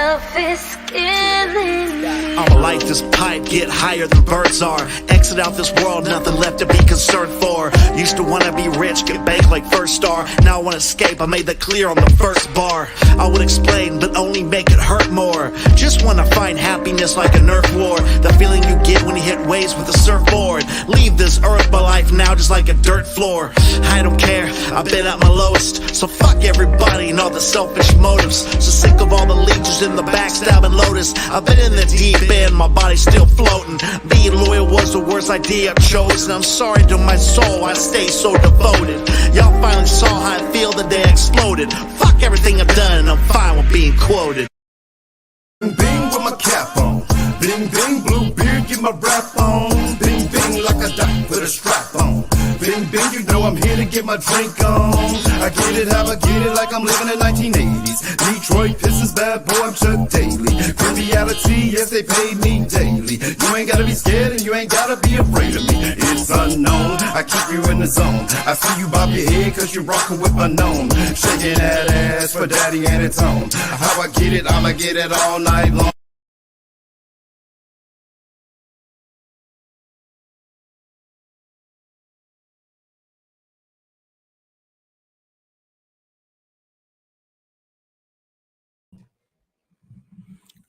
love is killing me. I'ma light this pipe, get higher than birds are. Exit out this world, nothing left to be concerned for. Used to wanna be rich, get bank like First Star. Now I wanna escape, I made that clear on the first bar. I would explain, but only make it hurt more. Just wanna find happiness like a Nerf war. The feeling you get when you hit waves with a surfboard. Leave this earth, my life now just like a dirt floor. I don't care, I've been at my lowest. So fuck everybody and all the selfish motives. So sick of all the leeches in the backstabbing lotus. I've been in the deep end, my body's still floating. Being loyal was the worst idea I've chosen. I'm sorry to my soul, I stay so devoted. Y'all finally saw how I feel the day I exploded. Fuck everything I've done and I'm fine with being quoted. Bing bing with my cap on. Bing bing, blue beard, get my rap on. Bing bing like a doc with a strap on. Bing bing, you know I'm here to get my drink on. I get it how I get it like I'm living in 1980s. Detroit Pistons, bad boy, I'm Chuck Daly. In reality, yes, they paid me daily. You ain't gotta be scared and you ain't gotta be afraid of me. It's unknown, I keep you in the zone. I see you bob your head cause you're rocking with my gnome. Shaking that ass for daddy and it's on. How I get it, I'ma get it all night long.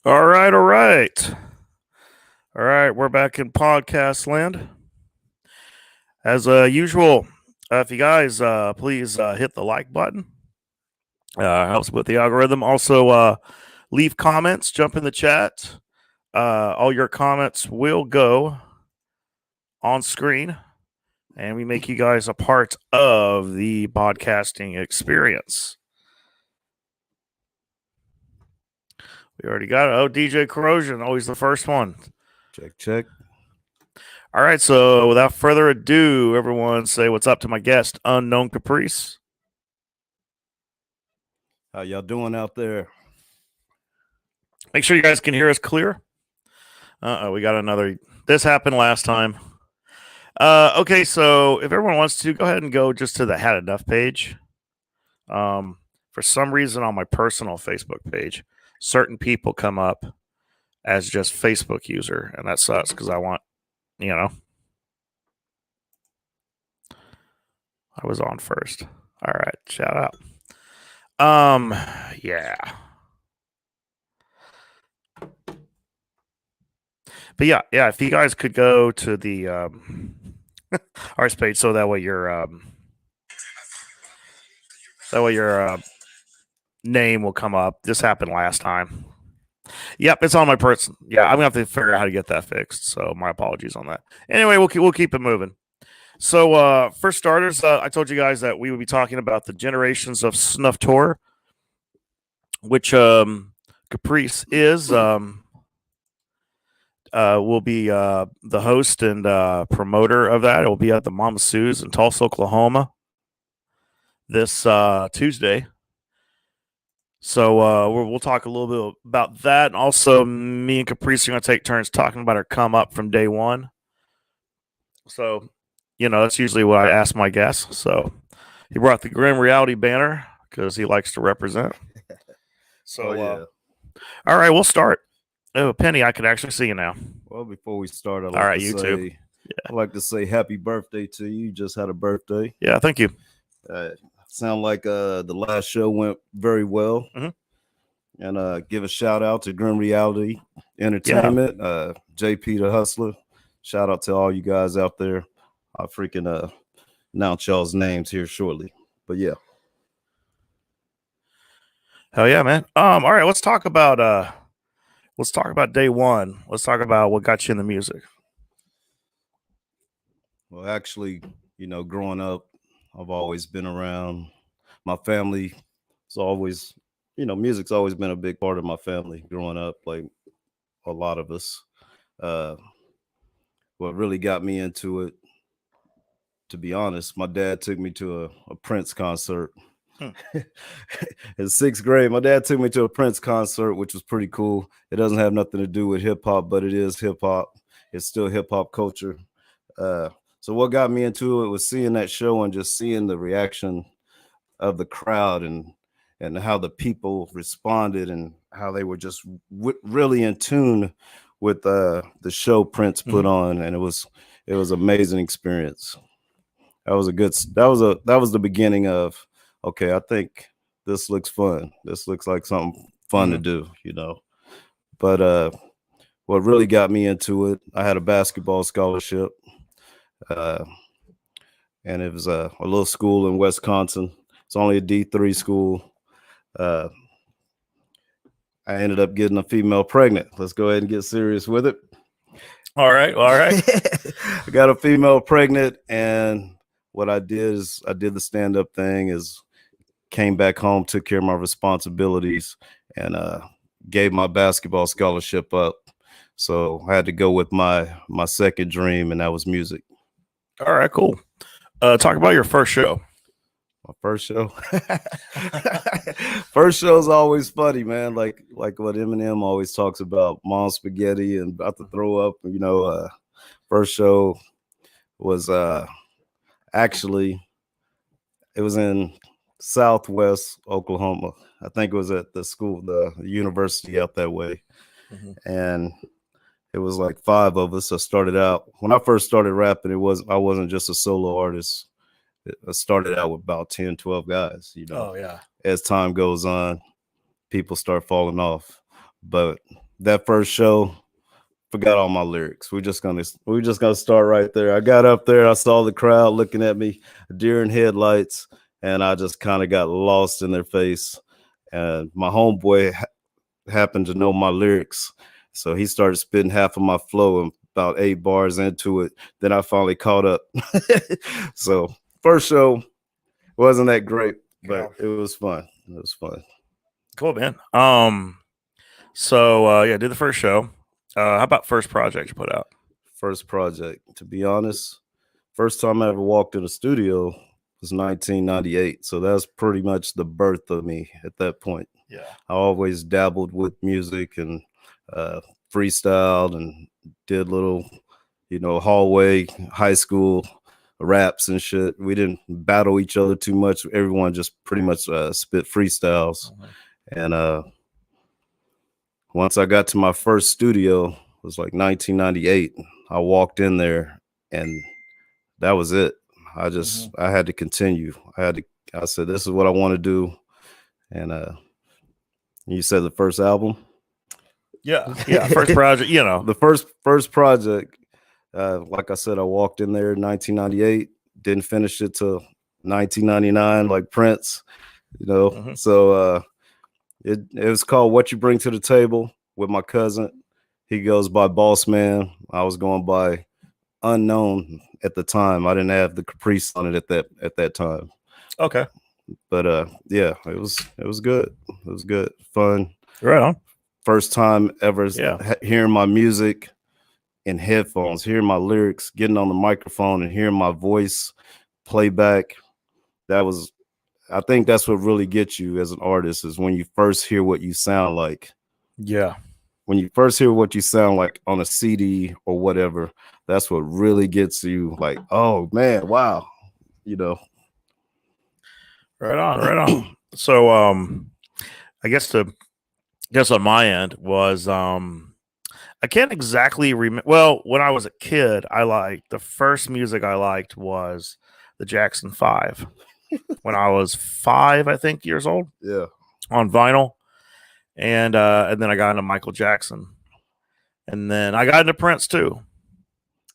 All right. We're back in podcast land. As usual, if you guys please hit the like button. Helps with the algorithm. Also, leave comments, jump in the chat. All your comments will go on screen, and we make you guys a part of the podcasting experience. We already got it. Oh, DJ Corrosion, always the first one. Check. All right, so without further ado, everyone say what's up to my guest, Unknown Kapriest. How y'all doing out there? Make sure you guys can hear us clear. We got another. This happened last time. Okay, so if everyone wants to, go ahead and go just to the Had Enough page. For some reason on my personal Facebook page, certain people come up as just Facebook user, and that sucks because I want, I was on first. All right, shout out. Yeah. But yeah, if you guys could go to the ours page, so that way your name will come up. This happened last time. Yep, it's on my person. Yeah, I'm gonna have to figure out how to get that fixed. So my apologies on that. Anyway, we'll keep it moving. So for starters, I told you guys that we would be talking about the Generations of Snuff tour, which Kapriest is will be the host and promoter of that. It will be at the Mama Sue's in Tulsa, Oklahoma this Tuesday. So we'll talk a little bit about that. And also, me and Kapriest are going to take turns talking about our come up from day one. So, that's usually what I ask my guests. So he brought the Grim Reality banner because he likes to represent. So, yeah. All right, we'll start. Oh, Penny, I can actually see you now. Well, before we start, All right, YouTube. I'd like to say happy birthday to you. You just had a birthday. Yeah, thank you. Sound like the last show went very well. Mm-hmm. And give a shout out to Grim Reality Entertainment, JP the Hustler. Shout out to all you guys out there. I'll freaking announce y'all's names here shortly. But yeah. Hell yeah, man. All right, let's talk about day one. Let's talk about what got you in the music. Well, actually, growing up, I've always been around my family. It's always, music's always been a big part of my family growing up, like a lot of us. What really got me into it, to be honest, my dad took me to a Prince concert. In sixth grade, my dad took me to a Prince concert, which was pretty cool. It doesn't have nothing to do with hip hop, but it is hip hop. It's still hip hop culture. So what got me into it was seeing that show and just seeing the reaction of the crowd and and how the people responded and how they were just really in tune with the show Prince put on, and it was amazing experience. That was the beginning of, okay, I think this looks fun. This looks like something fun to do, you know. But what really got me into it, I had a basketball scholarship, and it was a little school in Wisconsin. It's only a D3 school. I ended up getting a female pregnant. Let's go ahead and get serious with it. All right. I got a female pregnant, and what I did is I did the stand-up thing, is came back home, took care of my responsibilities, and gave my basketball scholarship up. So I had to go with my second dream, and that was music. All right, cool. Talk about your first show. My first show. First show is always funny, man. Like what Eminem always talks about, mom spaghetti and about to throw up. You know, first show was actually, it was in Southwest Oklahoma. I think it was at the school, the university out that way. And it was like 5 of us. I started out, when I first started rapping, I wasn't just a solo artist. I started out with about 10, 12 guys, you know. Oh, yeah. As time goes on, people start falling off. But that first show, forgot all my lyrics. We're just gonna start right there. I got up there, I saw the crowd looking at me, deer in headlights, and I just kind of got lost in their face. And my homeboy happened to know my lyrics, so he started spitting half of my flow, and about 8 bars into it, then I finally caught up. So first show wasn't that great, but it was fun. It was fun. Cool, man. So yeah, did the first show. How about first project you put out? First project, to be honest, first time I ever walked in a studio was 1998. So that's pretty much the birth of me at that point. Yeah. I always dabbled with music and freestyled and did little, you know, hallway, high school raps and shit. We didn't battle each other too much. Everyone just pretty much spit freestyles. And once I got to my first studio, it was like 1998. I walked in there, and that was it. I had to continue. I said, this is what I want to do. And you said the first album? Yeah, first project, you know. The first project, like I said, I walked in there in 1998, didn't finish it till 1999, like Prince, you know. So it was called What You Bring to the Table with my cousin. He goes by Boss Man. I was going by Unknown at the time. I didn't have the Kapriest on it at that time. Okay. But yeah, it was good. It was good, fun. Right on. First time ever hearing my music in headphones, hearing my lyrics, getting on the microphone and hearing my voice playback. I think that's what really gets you as an artist, is when you first hear what you sound like. Yeah. When you first hear what you sound like on a CD or whatever, that's what really gets you like, oh man, wow. You know. Right on. So I guess on my end was I can't exactly remember. Well, when I was a kid, the first music I liked was the Jackson 5. When I was 5, I think, years old. Yeah. On vinyl. And then I got into Michael Jackson. And then I got into Prince too.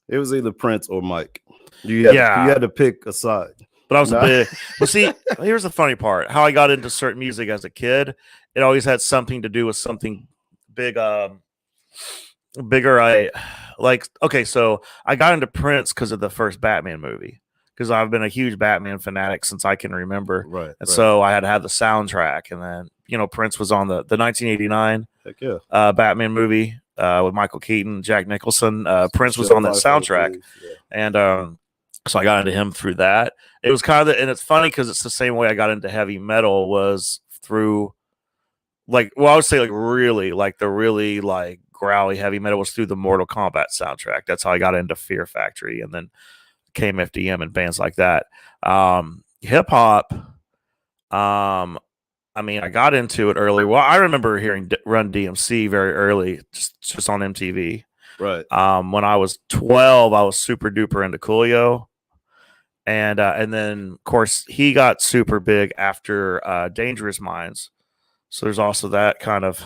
It was either Prince or Mike. You had to pick a side. But I was a big. Well, see, here's the funny part. How I got into certain music as a kid, it always had something to do with something big, bigger. Okay, so I got into Prince because of the first Batman movie, because I've been a huge Batman fanatic since I can remember. Right. And so I had to have the soundtrack, and then, you know, Prince was on the 1989 Batman movie with Michael Keaton, Jack Nicholson. Prince was on that soundtrack. And so I got into him through that. It was kind of, and it's funny because it's the same way I got into heavy metal was through, I would say the really growly heavy metal was through the Mortal Kombat soundtrack. That's how I got into Fear Factory, and then came FDM and bands like that. Hip hop, I mean, I got into it early. Well, I remember hearing Run DMC very early, just on MTV. Right. When I was 12, I was super duper into Coolio. And then, of course, he got super big after Dangerous Minds. So there's also that kind of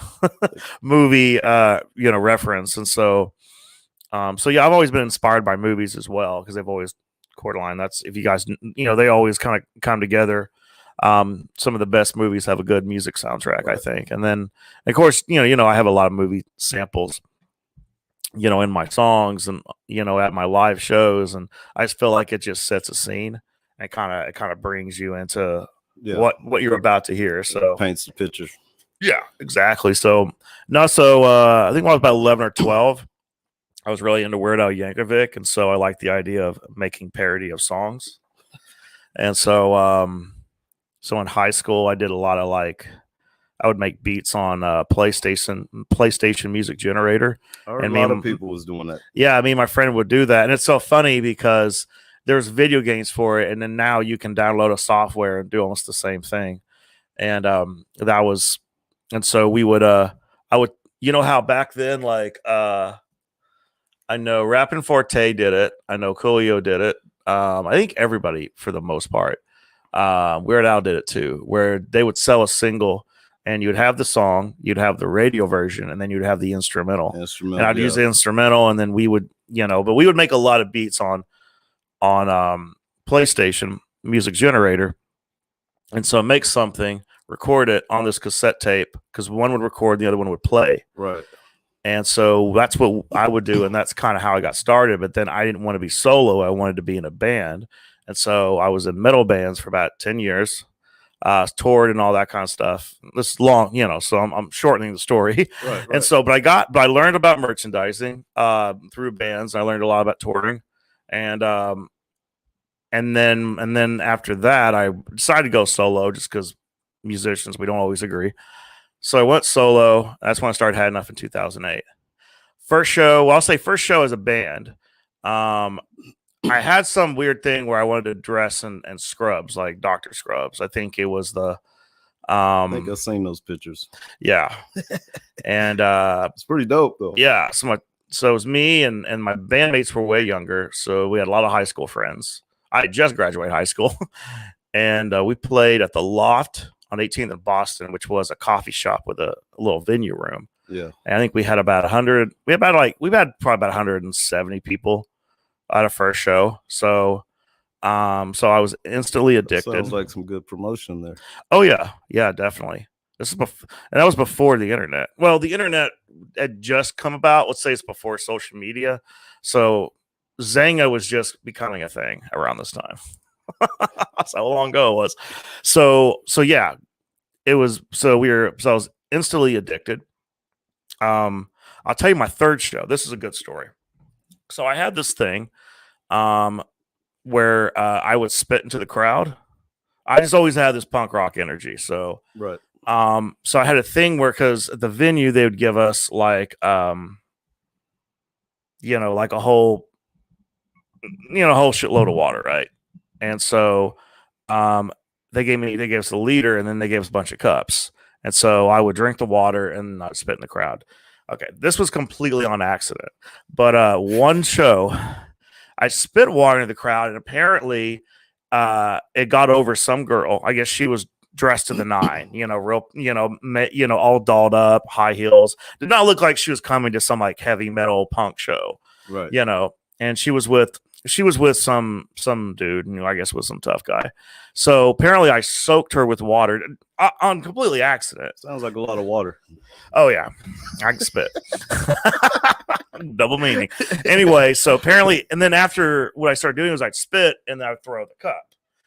movie, reference. And so yeah, I've always been inspired by movies as well, because they've always Coraline. That's, if you guys, they always kind of come together. Some of the best movies have a good music soundtrack, right. I think. And then, of course, I have a lot of movie samples, in my songs and, at my live shows. And I just feel like it just sets a scene and kind of brings you into what you're about to hear. So paints the picture. Yeah, exactly. So I think when I was about 11 or 12, I was really into Weird Al Yankovic. And so I liked the idea of making parody of songs. And so, so in high school, I did a lot of I would make beats on PlayStation Music Generator. And a lot of people was doing that. Yeah, me and my friend would do that. And it's so funny because there's video games for it. And then now you can download a software and do almost the same thing. And and so we would, I would, how back then, I know Rappin' Forte did it. I know Coolio did it. I think everybody, for the most part. Weird Al did it too, where they would sell a single and you'd have the song, you'd have the radio version, and then you'd have the instrumental. And I'd use the instrumental, and then we would, but we would make a lot of beats on PlayStation Music Generator. And so make something, record it on this cassette tape, because one would record, the other one would play. Right. And so that's what I would do, and that's kind of how I got started. But then I didn't want to be solo. I wanted to be in a band. And so I was in metal bands for about 10 years, toured and all that kind of stuff. This is long, so I'm shortening the story. Right. And so, but I learned about merchandising through bands. I learned a lot about touring. And then after that, I decided to go solo, just because musicians, we don't always agree. So I went solo. That's when I started Had Enough in 2008. First show, I'll say first show as a band. I had some weird thing where I wanted to dress in scrubs, like Dr. Scrubs. I think it was the I think I've seen those pictures. Yeah. And it's pretty dope though. Yeah. So it was me and my bandmates were way younger. So we had a lot of high school friends. I had just graduated high school. And we played at the Loft on 18th in Boston, which was a coffee shop with a little venue room. Yeah. And I think we had about 100. We had probably about 170 people at a first show. So I was instantly addicted. Sounds like some good promotion there. Oh yeah. Yeah, definitely. This is and that was before the internet. Well, the internet had just come about. Let's say it's before social media. So Zanga was just becoming a thing around this time. That's how long ago it was. So yeah, it was. So I was instantly addicted. I'll tell you my third show. This is a good story. So I had this thing, where I would spit into the crowd. I just always had this punk rock energy. So right. So I had a thing where, because at the venue they would give us like a whole shitload of water, right? And so they gave us a liter, and then they gave us a bunch of cups. And so I would drink the water and I'd spit in the crowd. Okay, this was completely on accident. But one show, I spit water in the crowd, and apparently it got over some girl. I guess she was dressed to the nine, all dolled up, high heels. Did not look like she was coming to some like heavy metal punk show, right? And she was with some dude, I guess was some tough guy. So apparently I soaked her with water on completely accident. Sounds like a lot of water. Oh yeah, I can spit. Double meaning. Anyway, so apparently, and then after, what I started doing was I'd spit and then I'd throw the cup.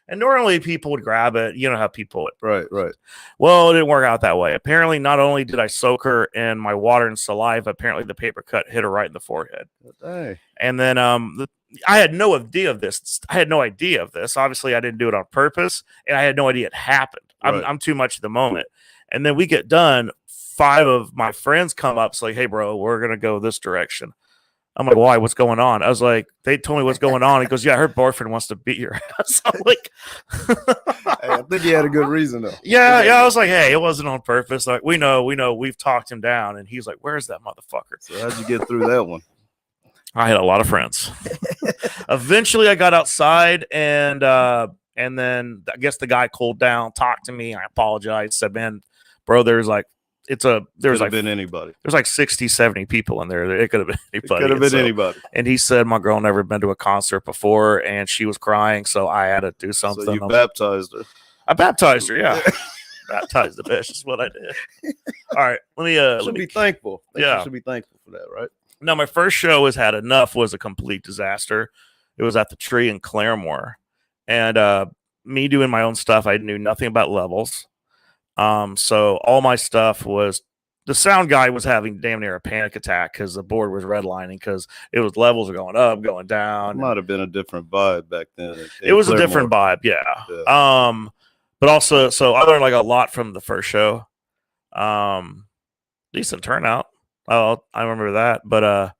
And normally people would grab it. You know how people would. Right. Well, it didn't work out that way. Apparently, not only did I soak her in my water and saliva, apparently the paper cut hit her right in the forehead. Hey. And then I had no idea of this. Obviously, I didn't do it on purpose, and I had no idea it happened. Right. I'm too much of the moment. And then we get done. 5 of my friends come up, say, "Hey, bro, we're gonna go this direction." I'm like, why? What's going on? I was like, they told me what's going on. He goes, yeah, her boyfriend wants to beat your ass. I'm like, Hey, I think he had a good reason though. yeah. I was like, hey, it wasn't on purpose. Like, we know, we've talked him down. And he's like, where's that motherfucker? So how'd you get through that one? I had a lot of friends. Eventually, I got outside, and then I guess the guy cooled down, talked to me. I apologized, said, man, bro, there's like been anybody. There's like 60, 70 people in there. It could have been anybody. Could have been anybody. And he said my girl never been to a concert before, and she was crying, so I had to do something. So you baptized her. I baptized her, yeah. Baptized the bitch is what I did. All right, let me be thankful. Yeah, you should be thankful for that, right? No, my first show was Had Enough was a complete disaster. It was at the Tree in Claremore, and me doing my own stuff. I knew nothing about levels. So all my stuff was, the sound guy was having damn near a panic attack because the board was redlining because it was levels are going up, going down. It might have been a different vibe back then. It was a different vibe, yeah. But also, so I learned like a lot from the first show. Decent turnout. Oh, I remember that. But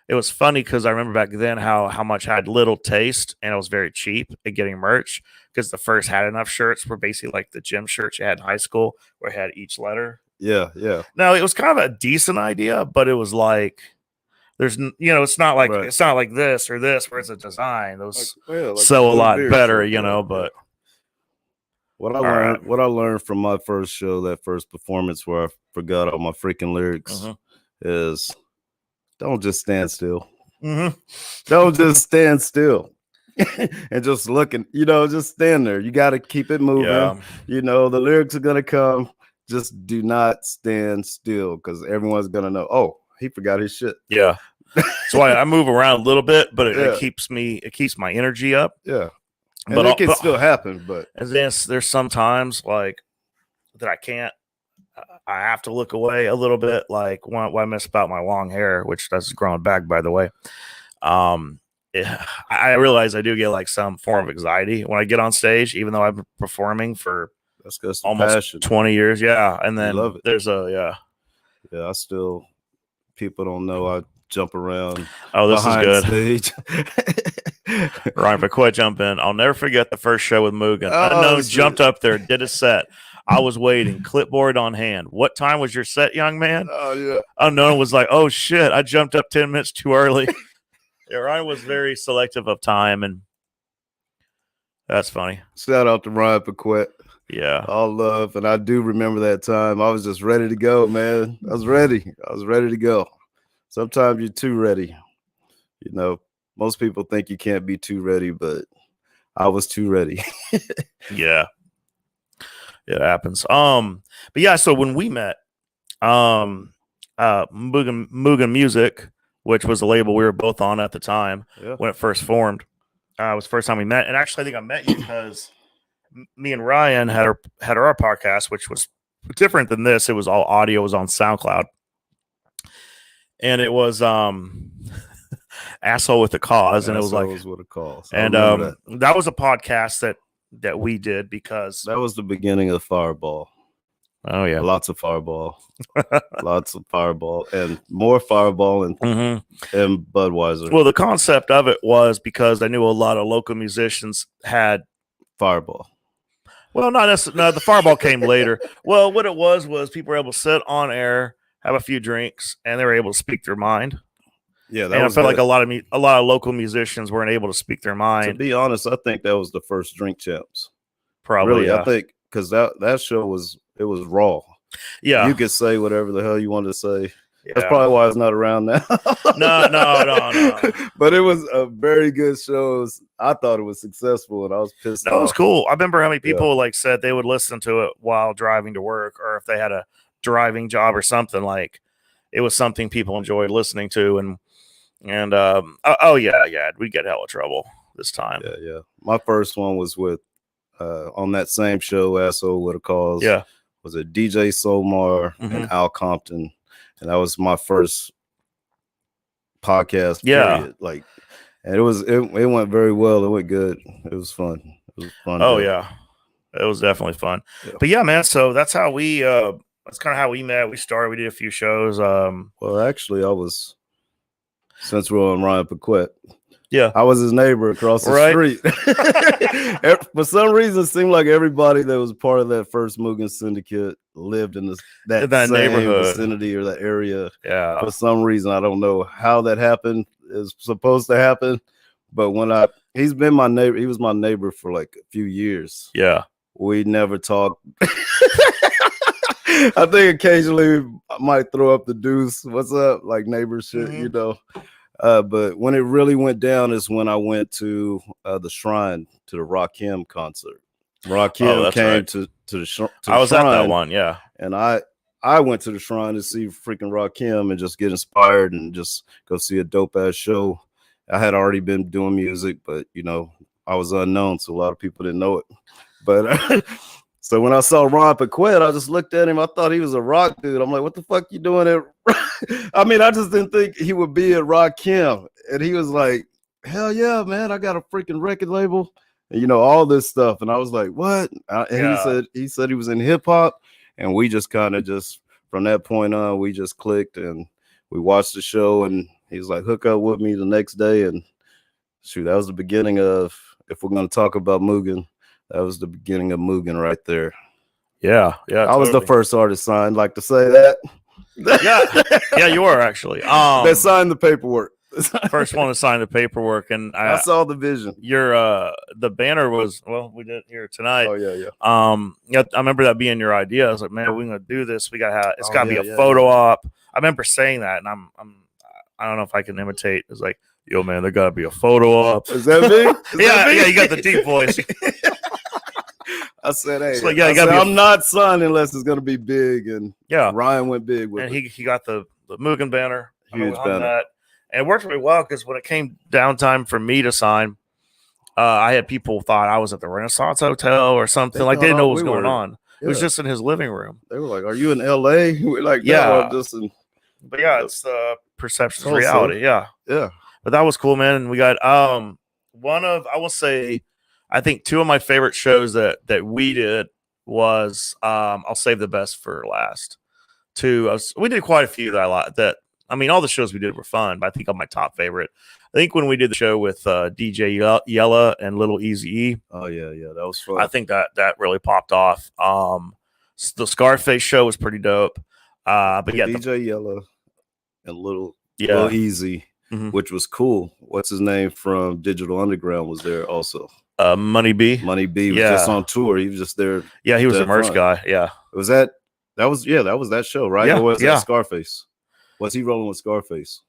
it was funny because I remember back then how much I had little taste, and it was very cheap at getting merch because the first Had Enough shirts were basically like the gym shirts you had in high school where it had each letter. Yeah. Now it was kind of a decent idea, but it was like it's not like right. It's not like this or this where it's a design. Those like sell a lot better, shirt, But what I learned from my first show, that first performance where I forgot all my freaking lyrics, is don't just stand still. Don't just stand still and just looking. Just stand there. You got to keep it moving. Yeah. The lyrics are gonna come. Just do not stand still because everyone's gonna know. Oh, he forgot his shit. Yeah. So I move around a little bit, but it keeps my energy up. Yeah. But it can still happen. But and then there's sometimes like that I can't. I have to look away a little bit, like when I miss about my long hair, which that's growing back, by the way. I realize I do get like some form of anxiety when I get on stage, even though I've been performing for almost passion. 20 years. Yeah. And then there's I still, people don't know I jump around. Oh, this is good. Ryan, but quit jumping. I'll never forget the first show with Mugen. Unknown jumped up there, did a set. I was waiting, clipboard on hand. What time was your set, young man? Oh, yeah. Unknown was like, oh, shit, I jumped up 10 minutes too early. Yeah, Ryan was very selective of time, and that's funny. Shout out to Ryan Paquette. Yeah. All love. And I do remember that time. I was just ready to go, man. I was ready to go. Sometimes you're too ready. Most people think you can't be too ready, but I was too ready. Yeah. It happens. But yeah, so when we met, Mugen Music, which was the label we were both on at the time when it first formed, was the first time we met. And actually, I think I met you because me and Ryan had our podcast, which was different than this. It was all audio, it was on SoundCloud. And it was Asshole with a Cause, and it was like with a cause. And that was a podcast that we did because that was the beginning of Fireball. Oh yeah, lots of Fireball, lots of Fireball, and more Fireball and Budweiser. Well, the concept of it was because I knew a lot of local musicians had Fireball. Well, not necessarily. No, the Fireball came later. Well, what it was people were able to sit on air, have a few drinks, and they were able to speak their mind. Yeah, and I felt like a lot of local musicians weren't able to speak their mind. To be honest, I think that was the first Drink Champs. Probably, really, yeah. I think because that show was raw. Yeah, you could say whatever the hell you wanted to say. Yeah. That's probably why it's not around now. No. But it was a very good show. I thought it was successful, and I was pissed off. That was cool. I remember how many people said they would listen to it while driving to work, or if they had a driving job or something. Like it was something people enjoyed listening to, and we get hella trouble this time. Yeah. My first one was with on that same show, Asshole with a Cause. Yeah, was it DJ Somar and Al Compton. And that was my first podcast. Period. And it went very well. It went good. It was fun. It was fun. Oh yeah, it was definitely fun. Yeah. But yeah, man. So that's how that's kind of how we met. We started. We did a few shows. Well, actually, I was Since we're on Ryan Paquette. Yeah. I was his neighbor across the street. For some reason, it seemed like everybody that was part of that first Mugen Syndicate lived in that same neighborhood, vicinity, or that area. Yeah. For some reason, I don't know how that happened. It's supposed to happen, but he's been my neighbor. He was my neighbor for like a few years. Yeah. We never talked. I think occasionally I might throw up the deuce. What's up? Like neighbor shit, you know. But when it really went down is when I went to the Shrine, to the Rakim concert. Rakim came to the Shrine. I was at that one, yeah. And I went to the Shrine to see freaking Rakim and just get inspired and just go see a dope ass show. I had already been doing music, but you know, I was unknown, so a lot of people didn't know it. But so when I saw Ron Paquette, I just looked at him. I thought he was a rock dude. I'm like, what the fuck you doing at? I mean, I just didn't think he would be at Rakim. And he was like, hell yeah, man, I got a freaking record label. And, you know, all this stuff. And I was like, what? And he said he was in hip hop. And we just kind of from that point on, we just clicked and we watched the show. And he was like, hook up with me the next day. And shoot, that was the beginning of, if we're going to talk about Mugen, that was the beginning of Mugen right there. Yeah. I was the first artist signed. Like to say that. Yeah, you were actually. They signed the paperwork. First one to sign the paperwork, and I saw the vision. The banner was, well, we did it here tonight. Oh yeah. Yeah, I remember that being your idea. I was like, man, we're gonna do this. We gotta have it's gotta be a photo op. I remember saying that, and I don't know if I can imitate. It's like, yo, man, there gotta be a photo op. Is that me? Yeah, you got the deep voice. I said, hey, like, I'm not signing unless it's gonna be big. And yeah, Ryan went big with and it. he got the Mugen banner, huge banner. That. And it worked really well because when it came downtime for me to sign, I had people thought I was at the Renaissance Hotel or something. They didn't know what was going on. Yeah. It was just in his living room. They were like, "Are you in LA?" We're like, yeah, but yeah, it's perception of reality. Yeah. But that was cool, man. And we got one of, I will say, I think two of my favorite shows that we did was I'll save the best for last. We did quite a few that I like. I mean, all the shows we did were fun, but I think on my top favorite, I think when we did the show with DJ Yella and Little Easy E. Oh yeah, that was fun. I think that really popped off. The Scarface show was pretty dope. But yeah, DJ Yella and Little Easy, which was cool. What's his name from Digital Underground was there also. Money B. Money B was just on tour. He was just there. Yeah, he was a merch guy. Yeah, was that was that show, right? Yeah, or was that Scarface? Was he rolling with Scarface?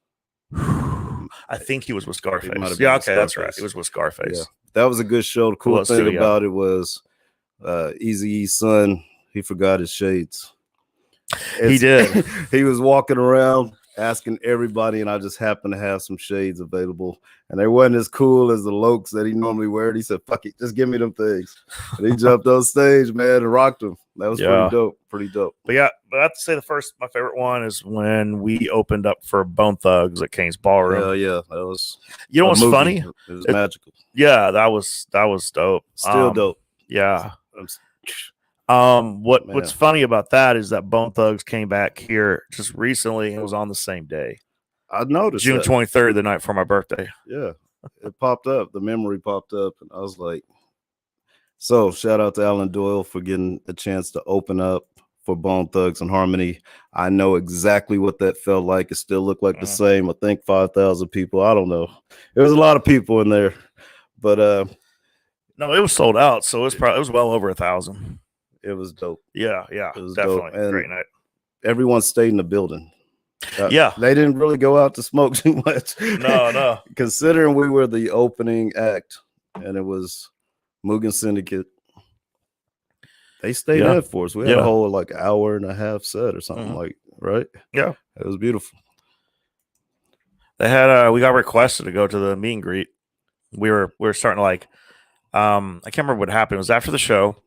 I think he was with Scarface. Yeah, okay, that's right. He was with Scarface. Yeah. That was a good show. The cool thing about it was Eazy-E's son, he forgot his shades. He did. He was walking around asking everybody, and I just happened to have some shades available. And they wasn't as cool as the Lokes that he normally wear. He said, fuck it, just give me them things. And he jumped on stage, man, and rocked them. That was pretty dope. But yeah, but I have to say my favorite one is when we opened up for Bone Thugs at Kane's Ballroom. Hell yeah, that was. You know what's funny? It was magical. Yeah, that was dope. Still dope. Yeah. What's funny about that is that Bone Thugs came back here just recently and it was on the same day. I noticed June 23rd, the night for my birthday. Yeah, it popped up. The memory popped up, and I was like. So shout out to Alan Doyle for getting a chance to open up for Bone Thugs and Harmony. I know exactly what that felt like. It still looked like the same. I think 5,000 people. I don't know. There was a lot of people in there, but no, it was sold out. So it was well over 1,000. It was dope. Yeah, it was definitely dope. Great night. Everyone stayed in the building. Yeah, they didn't really go out to smoke too much. No. Considering we were the opening act, and it was Mugen Syndicate. They stayed in for us. We had a whole like hour and a half set or something right? Yeah. It was beautiful. They had we got requested to go to the meet and greet. We were starting to like I can't remember what happened. It was after the show.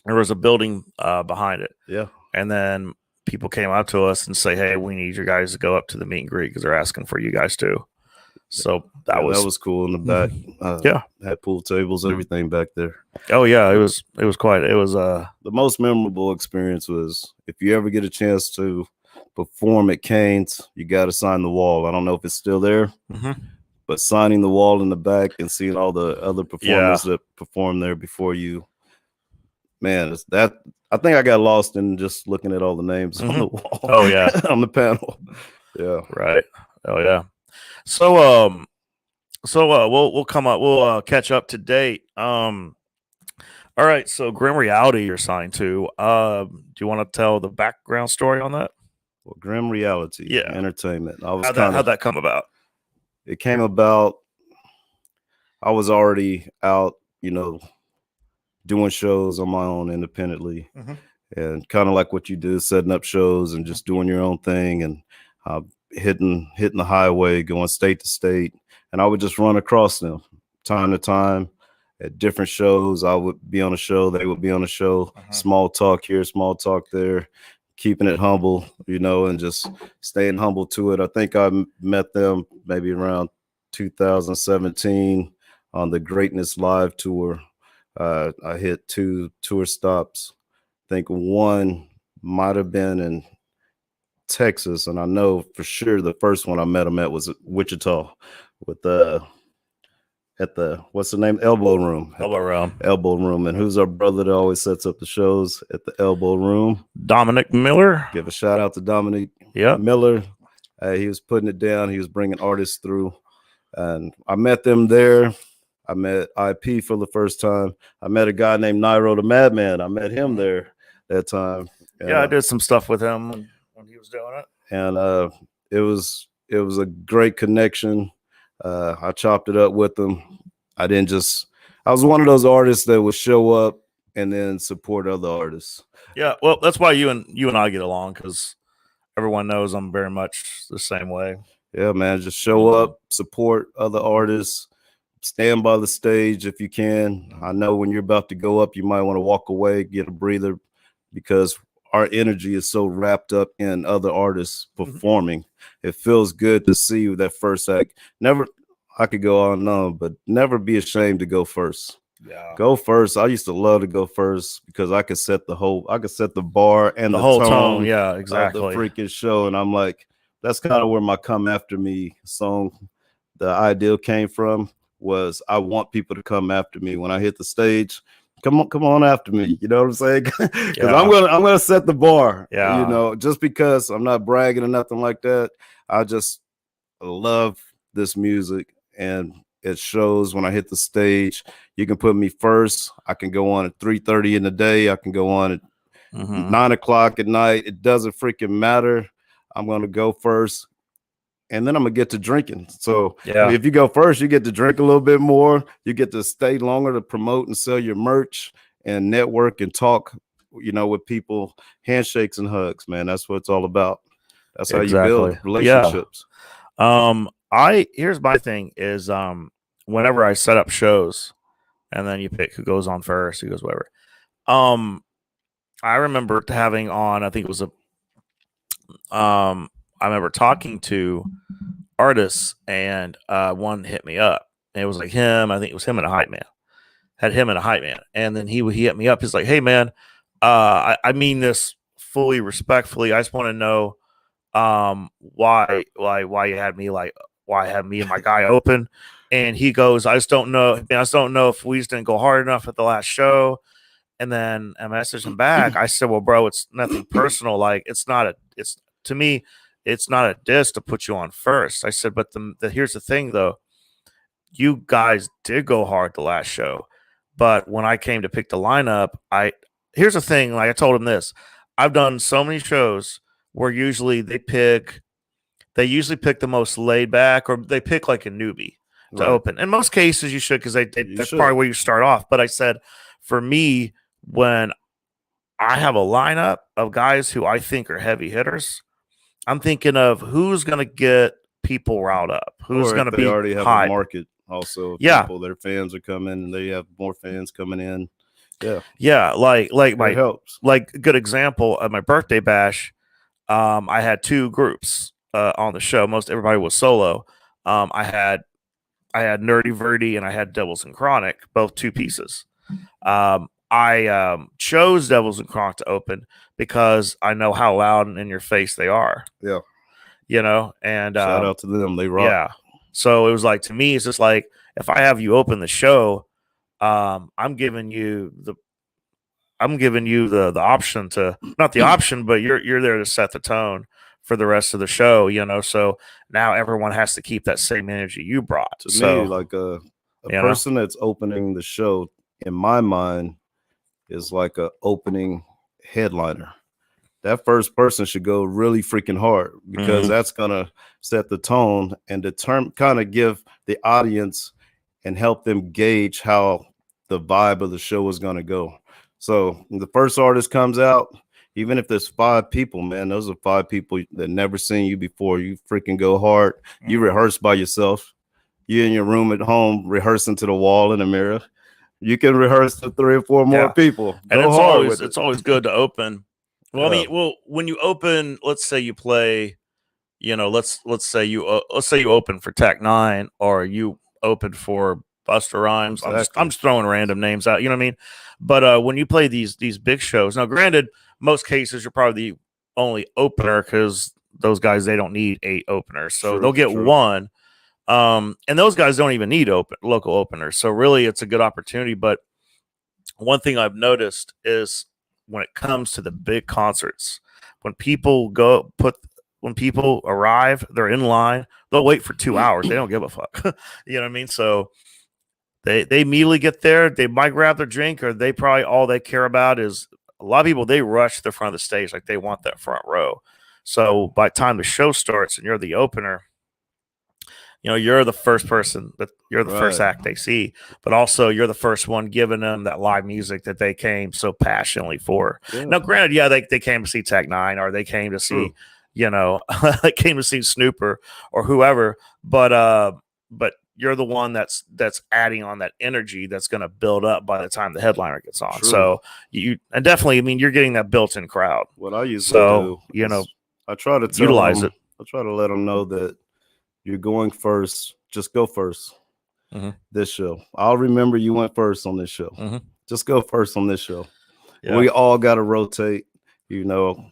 There was a building behind it. Yeah. And then people came up to us and say, hey, we need you guys to go up to the meet and greet because they're asking for you guys too. So that was cool in the back. Had pool tables, everything back there. Oh yeah, it was the most memorable experience was if you ever get a chance to perform at Cane's, you got to sign the wall. I don't know if it's still there, Mm-hmm. but signing the wall in the back and seeing all the other performers that performed there before you, man, it's that. I think I got lost in just looking at all the names on the wall. Oh yeah, on the panel. Yeah, right. Oh yeah. So we'll come up. We'll catch up to date. All right. So Grim Reality, you're signed to. Do you want to tell the background story on that? well, Grim Reality, Entertainment. I was How'd that come about? It came about. I was already out, doing shows on my own independently, and kind of like what you do, setting up shows and just doing your own thing, and hitting the highway, going state to state, and I would just run across them time to time at different shows. I would be on a show, they would be on a show, small talk here, small talk there, keeping it humble, and just staying humble to it. I think I met them maybe around 2017 on the Greatness Live tour. I hit 2 tour stops. I think one might have been in Texas, and I know for sure the first one I met him at was at Wichita with at the what's the name? Elbow Room. Elbow Room. And who's our brother that always sets up the shows at the Elbow Room? Dominic Miller. Give a shout out to Dominic Miller. He was putting it down. He was bringing artists through, and I met them there. I met IP for the first time. I met a guy named Nairo the Madman. I met him there that time. I did some stuff with him when he was doing it, and it was a great connection. I chopped it up with him. I was one of those artists that would show up and then support other artists. Yeah, well, that's why you and I get along, because everyone knows I'm very much the same way. Yeah, man, just show up, support other artists, stand by the stage if you can. I know when you're about to go up, you might want to walk away, get a breather, because our energy is so wrapped up in other artists performing. It feels good to see that first act. I could go on and on, but never be ashamed to go first. Yeah. Go first. I used to love to go first because I could set the bar and the whole tone. Yeah, exactly. Of the freaking show. And I'm like, that's kind of where my Come After Me song, the ideal came from, was I want people to come after me when I hit the stage. Come on after me. You know what I'm saying? Because I'm gonna set the bar. Yeah. Just because I'm not bragging or nothing like that. I just love this music, and it shows when I hit the stage. You can put me first. I can go on at 3:30 in the day. I can go on at 9 o'clock at night. It doesn't freaking matter. I'm gonna go first. And then I'm gonna get to drinking. So if you go first, you get to drink a little bit more. You get to stay longer to promote and sell your merch and network and talk, with people. Handshakes and hugs, man. That's what it's all about. That's how you build relationships. Here's my thing is whenever I set up shows, and then you pick who goes on first, who goes whatever. I remember having on, I think it was I remember talking to artists, and one hit me up. And it was like him. I think it was him and a hype man. Had him and a hype man. And then he hit me up. He's like, "Hey man, I mean this fully respectfully. I just want to know why you had me why I had me and my guy open." And he goes, I just don't know if we just didn't go hard enough at the last show." And then I messaged him back. I said, "Well, bro, it's nothing personal. Like to me, it's not a diss to put you on first." I said, "But here's the thing, though. You guys did go hard the last show, but when I came to pick the lineup, here's the thing. Like I told him this, I've done so many shows where usually they usually pick the most laid back, or they pick like a newbie to open. In most cases, you should, because that's probably where you start off. But I said, for me, when I have a lineup of guys who I think are heavy hitters, I'm thinking of who's going to get people riled up, who's going to be already have hyped. A market also. People, their fans are coming, and they have more fans coming in. Like my helps. Like good example at my birthday bash, I had 2 groups on the show. Most everybody was solo. I had Nerdy Verdi and I had Devils and Chronic, both 2 pieces. I chose Devils and Kronk to open because I know how loud and in your face they are. Yeah. You know, and Shout out to them. They rock. Yeah. So it was like, to me, it's just like, if I have you open the show, I'm giving you the option to, not the option, but you're there to set the tone for the rest of the show, you know. So now everyone has to keep that same energy you brought. To me, like a person that's opening the show, in my mind, is like a opening headliner. That first person should go really freaking hard, because that's gonna set the tone and kind of give the audience and help them gauge how the vibe of the show is gonna go. So when the first artist comes out, even if there's 5 people, man, those are 5 people that never seen you before. You freaking go hard. You rehearse by yourself. You in your room at home rehearsing to the wall in the mirror. You can rehearse to 3 or 4 more people. And Go it's always good to open. Well, I mean, when you open, let's say you play, you know, let's say you open for Tech 9, or you open for Busta Rhymes. Exactly. I'm just throwing random names out, you know what I mean? But when you play these big shows, now granted, most cases you're probably the only opener, because those guys, they don't need 8 openers, so they'll get one. And those guys don't even need local openers, so really it's a good opportunity. But one thing I've noticed is, when it comes to the big concerts, when people arrive, they're in line, they'll wait for 2 hours. They don't give a fuck. You know what I mean? So they immediately get there. They might grab their drink, or they probably, all they care about is, a lot of people, they rush to the front of the stage. Like, they want that front row. So by the time the show starts and you're the opener, you know, you're the first person, that you're the first act they see, but also you're the first one giving them that live music that they came so passionately for. Yeah. Now, granted, they came to see Tech 9, or they came to see, you know, they came to see Snooper or whoever, but you're the one that's adding on that energy that's going to build up by the time the headliner gets on. True. So and definitely, I mean, you're getting that built-in crowd. What I usually do, you know, I try to utilize it. I try to let them know that you're going first. Just go first. This show, I'll remember you went first on this show. Just go first on this show. Yeah. We all got to rotate. You know,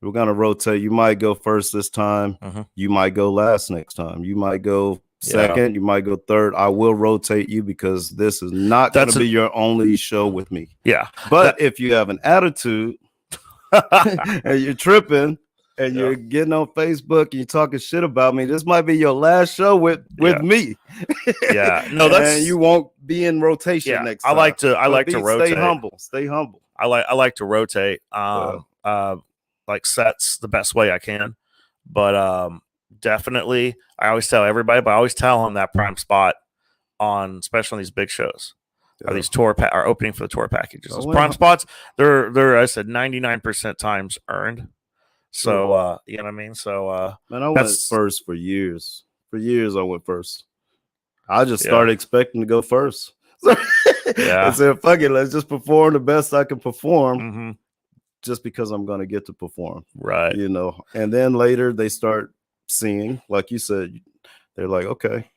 we're gonna rotate. You might go first this time. You might go last next time. You might go second. You might go third. I will rotate you, because this is not going to be your only show with me. Yeah. But if you have an attitude and you're tripping and you're getting on Facebook and you're talking shit about me, this might be your last show with me. Yeah. No, and you won't be in rotation next time. I like to rotate. Stay humble. Stay humble. I like to rotate. Like, sets the best way I can. But definitely, I always tell everybody, but I always tell them that prime spot on, especially on these big shows, or these are opening for the tour packages. Those prime spots, they're I said 99% times earned. So you know what I mean? So man, I went first for years. For years I went first. I just started expecting to go first. I said, fuck it, let's just perform the best I can perform. Just because I'm going to get to perform. Right. You know, and then later they start seeing, like you said, they're like, okay,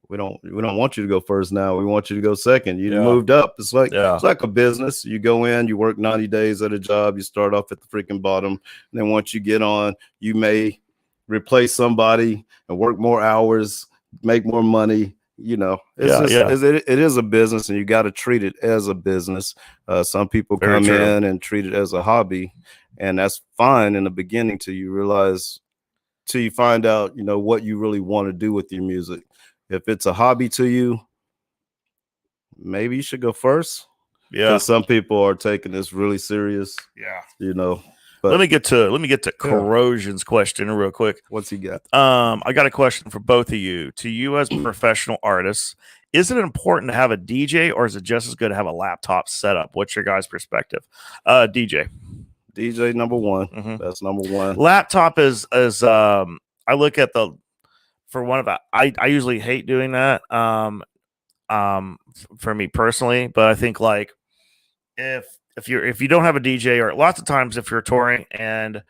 we don't want you to go first now. We want you to go second. You moved up. It's like a business. You go in, you work 90 days at a job. You start off at the freaking bottom. And then once you get on, you may replace somebody and work more hours, make more money. You know, it is a business, and you got to treat it as a business. Some people come in and treat it as a hobby, and that's fine in the beginning till you find out, you know, what you really want to do with your music. If it's a hobby to you, maybe you should go first. Yeah, because some people are taking this really serious. Yeah, you know. But let me get to Corrosion's question real quick. What's he got? I got a question for both of you. To you as professional artists, is it important to have a DJ, or is it just as good to have a laptop setup? What's your guys' perspective? DJ number one. That's number one. Laptop is I look at I usually hate doing that. For me personally, but I think, like, if you don't have a DJ, or lots of times if you're touring and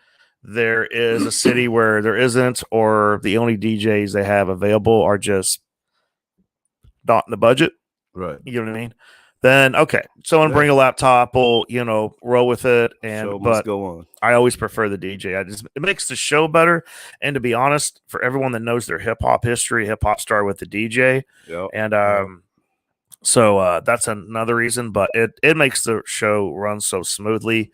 there is a city where there isn't, or the only DJs they have available are just not in the budget, right? You know what I mean? then okay, someone bring a laptop, will roll with it, Show must but go on. I always prefer the DJ. It makes the show better, and to be honest, for everyone that knows their hip hop history, hip hop started with the DJ, Yep. and so that's another reason. But it makes the show run so smoothly.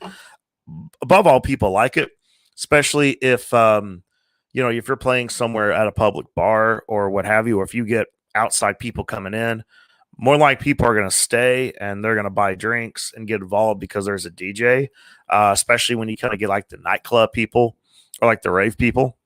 Above all, people like it, especially if if you're playing somewhere at a public bar or what have you, or if you get outside people coming in. More like people are going to stay and they're going to buy drinks and get involved because there's a DJ, especially when you kind of get like the nightclub people or like the rave people.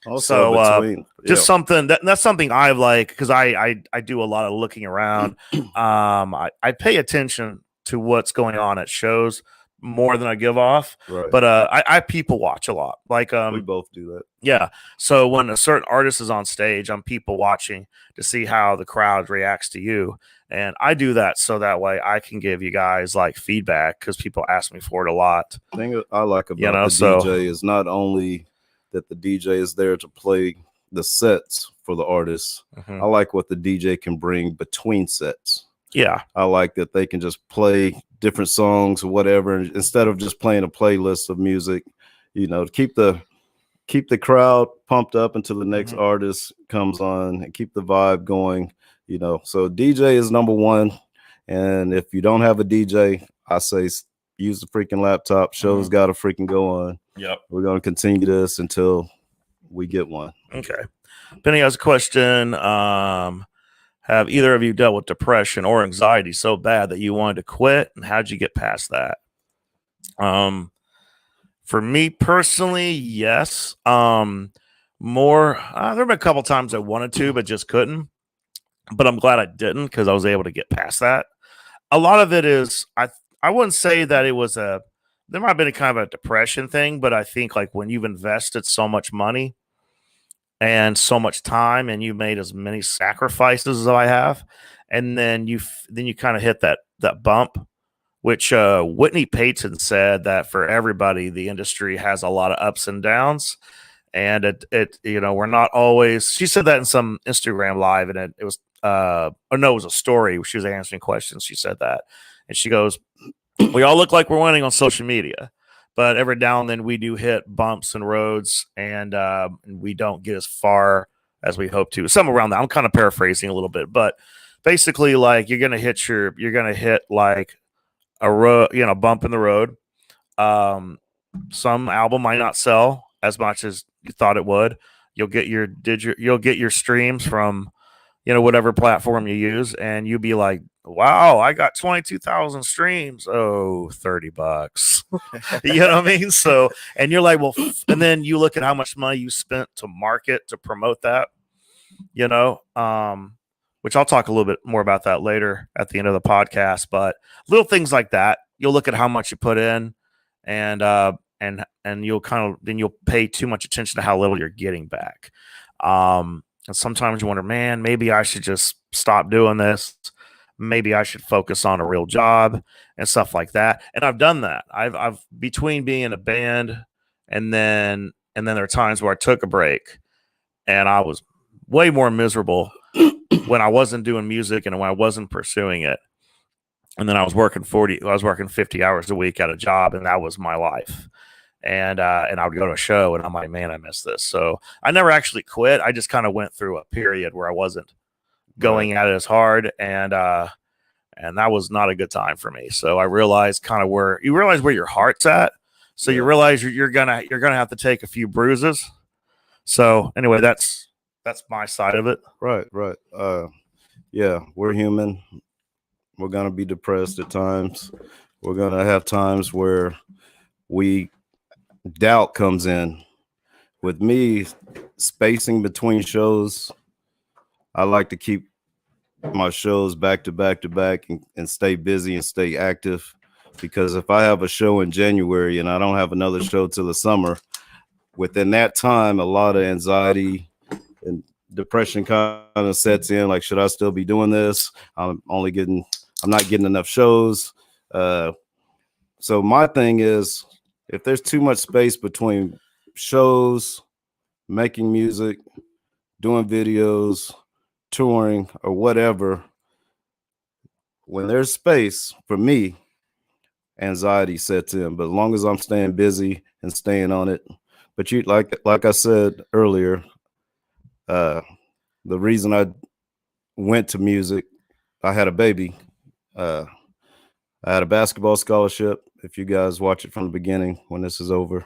Also, so just something that's something I like because I do a lot of looking around. I pay attention to what's going on at shows more than I give off. Right. But I people watch a lot. Like we both do that. Yeah. So when a certain artist is on stage, I'm people watching to see how the crowd reacts to you. And I do that so that way I can give you guys like feedback because people ask me for it a lot. The thing I like about the DJ is not only that the DJ is there to play the sets for the artists. I like what the DJ can bring between sets. Yeah. I like that they can just play different songs or whatever instead of just playing a playlist of music, to keep the crowd pumped up until the next artist comes on and keep the vibe going. So DJ is number one. And if you don't have a DJ, I say use the freaking laptop. Show's got to freaking go on. Yep. We're going to continue this until we get one. Okay. Benny has a question. Have either of you dealt with depression or anxiety so bad that you wanted to quit? And how'd you get past that? For me personally, yes. There have been a couple times I wanted to, but just couldn't. But I'm glad I didn't because I was able to get past that. A lot of it is I wouldn't say that it was there might have been a kind of a depression thing, but I think like when you've invested so much money and so much time and you made as many sacrifices as I have, and then you kind of hit that bump, which Whitney Payton said that for everybody, the industry has a lot of ups and downs. And it we're not always, she said that in some Instagram live, and it was it was a story. She was answering questions. She said that, and she goes, we all look like we're winning on social media, but every now and then we do hit bumps and roads, and we don't get as far as we hope to. Something around that. I'm kind of paraphrasing a little bit, but basically, like you're gonna hit like a road, bump in the road. Some album might not sell as much as you thought it would. You'll get your streams from whatever platform you use, and you'll be like, wow, I got 22,000 streams. Oh, $30. You know what I mean? So, and you're like, well, and then you look at how much money you spent to market, to promote that, which I'll talk a little bit more about that later at the end of the podcast, but little things like that, you'll look at how much you put in, and you'll pay too much attention to how little you're getting back. And sometimes you wonder, man, maybe I should just stop doing this. Maybe I should focus on a real job and stuff like that. And I've done that. I've between being in a band and then there are times where I took a break and I was way more miserable when I wasn't doing music and when I wasn't pursuing it. And then I was working 50 hours a week at a job, and that was my life. And I would go to a show and I'm like, man, I miss this. So I never actually quit. I just kind of went through a period where I wasn't going at it as hard, and that was not a good time for me. So I realized kind of where your heart's at. So you realize you're gonna have to take a few bruises. So anyway, that's my side of it. Right. Yeah, we're human. We're gonna be depressed at times. We're gonna have times where doubt comes in. With me, spacing between shows, I like to keep my shows back to back to back and stay busy and stay active, because if I have a show in January and I don't have another show till the summer, within that time a lot of anxiety and depression kind of sets in. Like, should I still be doing this? I'm not getting enough shows. So my thing is, if there's too much space between shows, making music, doing videos, touring, or whatever, when there's space for me, anxiety sets in. But as long as I'm staying busy and staying on it, but you like I said earlier, the reason I went to music, I had a baby. I had a basketball scholarship. If you guys watch it from the beginning, when this is over,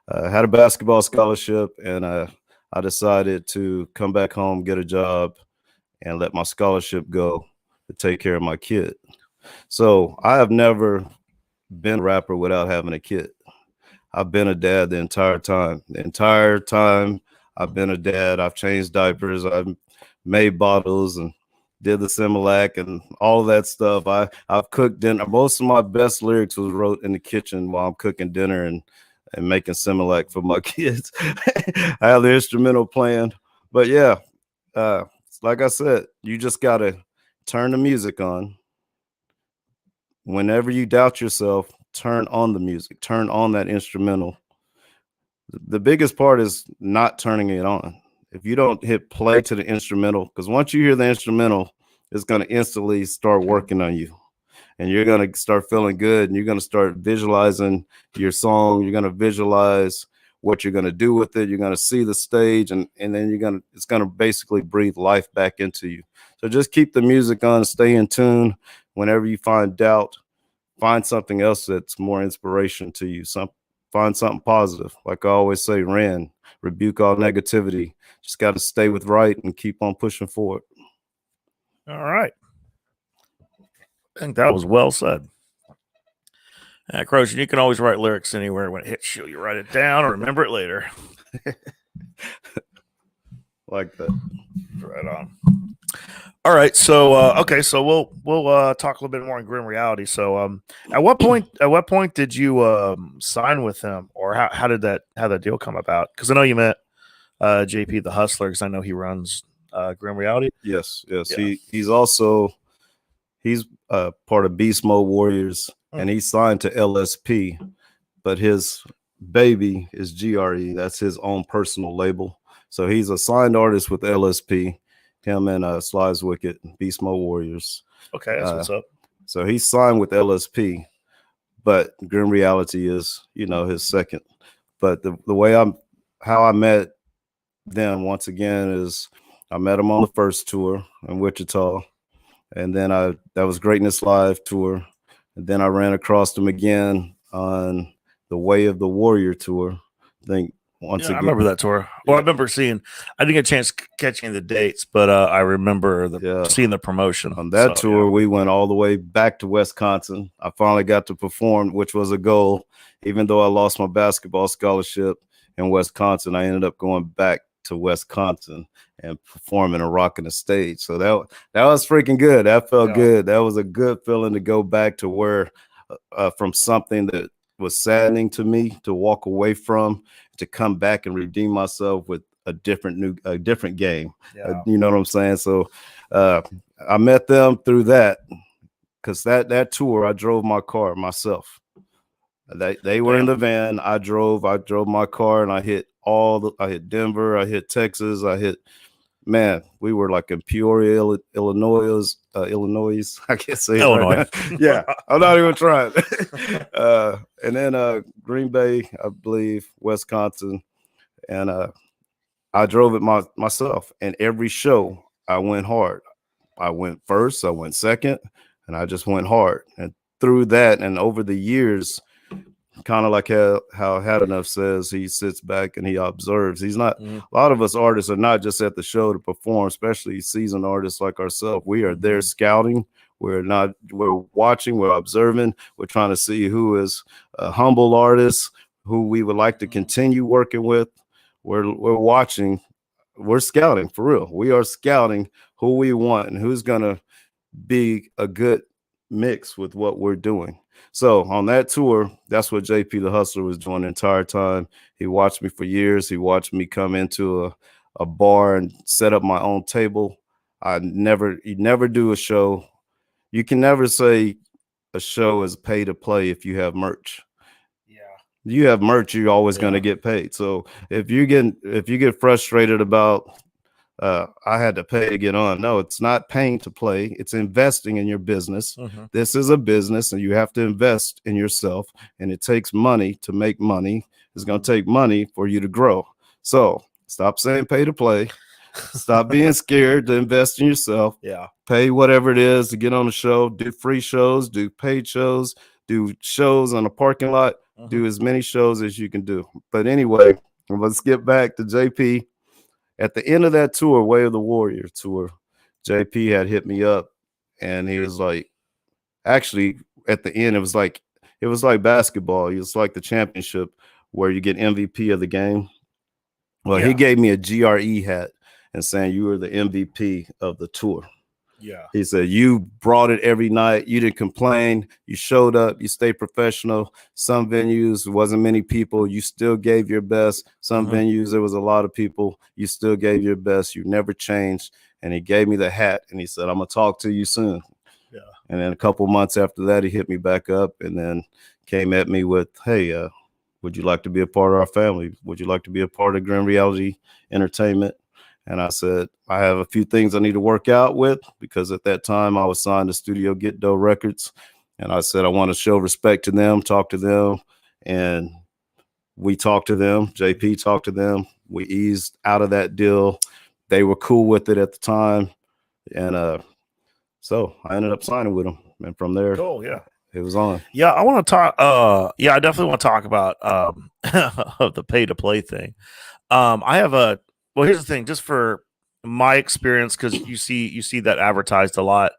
I had a basketball scholarship, and I decided to come back home, get a job, and let my scholarship go to take care of my kid. So I have never been a rapper without having a kid. I've been a dad the entire time. The entire time I've been a dad. I've changed diapers. I've made bottles and did the Similac and all of that stuff. I've cooked dinner. Most of my best lyrics was wrote in the kitchen while I'm cooking dinner and making Similac for my kids. I have the instrumental playing. But yeah, like I said, you just got to turn the music on. Whenever you doubt yourself, turn on the music, turn on that instrumental. The biggest part is not turning it on. If you don't hit play to the instrumental, because once you hear the instrumental, it's going to instantly start working on you. And you're going to start feeling good, and you're going to start visualizing your song. You're going to visualize what you're going to do with it. You're going to see the stage, and then it's going to basically breathe life back into you. So just keep the music on, stay in tune. Whenever you find doubt, find something else that's more inspiration to you. Find something positive. Like I always say, rebuke all negativity. Just got to stay with right and keep on pushing forward. All right. I think that was well said. Croce, you can always write lyrics anywhere. When it hits you, you write it down or remember it later. Like that. Right on. All right, so okay, so we'll talk a little bit more on Grim Reality. So, at what point did you sign with him, or how did that deal come about? Because I know you met JP the Hustler, because I know he runs Grim Reality. Yes. Yeah. He's part of Beast Mode Warriors, and he's signed to LSP, but his baby is GRE. That's his own personal label. So he's a signed artist with LSP. Him and Sly's Wicked, Beast Mode Warriors. Okay, that's what's up. So he's signed with LSP, but Grim Reality is, his second. But the way how I met them once again is I met him on the first tour in Wichita, and then that was Greatness Live tour, and then I ran across them again on the Way of the Warrior tour. I think. Again. I remember that tour. Well, I remember I didn't get a chance catching the dates, but I remember seeing the promotion. On that tour, we went all the way back to Wisconsin. I finally got to perform, which was a goal. Even though I lost my basketball scholarship in Wisconsin, I ended up going back to Wisconsin and performing and rocking the stage. So that was freaking good. That felt good. That was a good feeling to go back to where from something that was saddening to me to walk away from, to come back and redeem myself with a different game. You know what I'm saying? So I met them through that, because that tour I drove my car myself. They were in the van. I drove my car, and I hit Denver, I hit Texas, we were like in Peoria, Illinois. I can't say Illinois. Right now. Yeah, I'm not even trying. And then Green Bay, I believe, Wisconsin, and I drove it myself. And every show, I went hard. I went first, I went second, and I just went hard. And through that, and over the years, kind of like how Had Enough says, he sits back and he observes. He's not. A lot of us artists are not just at the show to perform, especially seasoned artists like ourselves. We are there scouting. We're watching, we're observing, we're trying to see who is a humble artist, who we would like to continue working with. We're watching, we're scouting for real. We are scouting who we want and who's gonna be a good mix with what we're doing. So on that tour, that's what JP the Hustler was doing the entire time. He watched me for years. He watched me come into a bar and set up my own table. You never do a show. You can never say a show is pay to play if you have merch. Yeah. You have merch, you're always going to get paid. So if you get frustrated about I had to pay to get on. No, it's not paying to play. It's investing in your business. Mm-hmm. This is a business, and you have to invest in yourself. And it takes money to make money. It's going to take money for you to grow. So stop saying pay to play. Stop being scared to invest in yourself. Yeah. Pay whatever it is to get on the show. Do free shows. Do paid shows. Do shows on a parking lot. Mm-hmm. Do as many shows as you can do. But anyway, let's get back to JP. At the end of that tour, Way of the Warrior tour, JP had hit me up, and he was like, actually, at the end, it was like basketball. It was like the championship where you get MVP of the game. Well, Yeah. he gave me a GRE hat and saying you were the MVP of the tour. Yeah. He said, you brought it every night. You didn't complain. You showed up. You stayed professional. Some venues, wasn't many people. You still gave your best. Some venues, there was a lot of people. You still gave your best. You never changed. And he gave me the hat, and he said, I'm going to talk to you soon. Yeah. And then a couple months after that, he hit me back up and then came at me with, hey, would you like to be a part of our family? Would you like to be a part of Grim Reality Entertainment? And I said, I have a few things I need to work out with, because at that time I was signed to Studio Get Dough Records. And I said, I want to show respect to them, talk to them. And we talked to them. JP talked to them. We eased out of that deal. They were cool with it at the time. And so I ended up signing with them. And from there, Cool. Yeah. it was on. Yeah. I want to talk. I definitely want to talk about the pay to play thing. I have well, here's the thing, just for my experience, because you see that advertised a lot.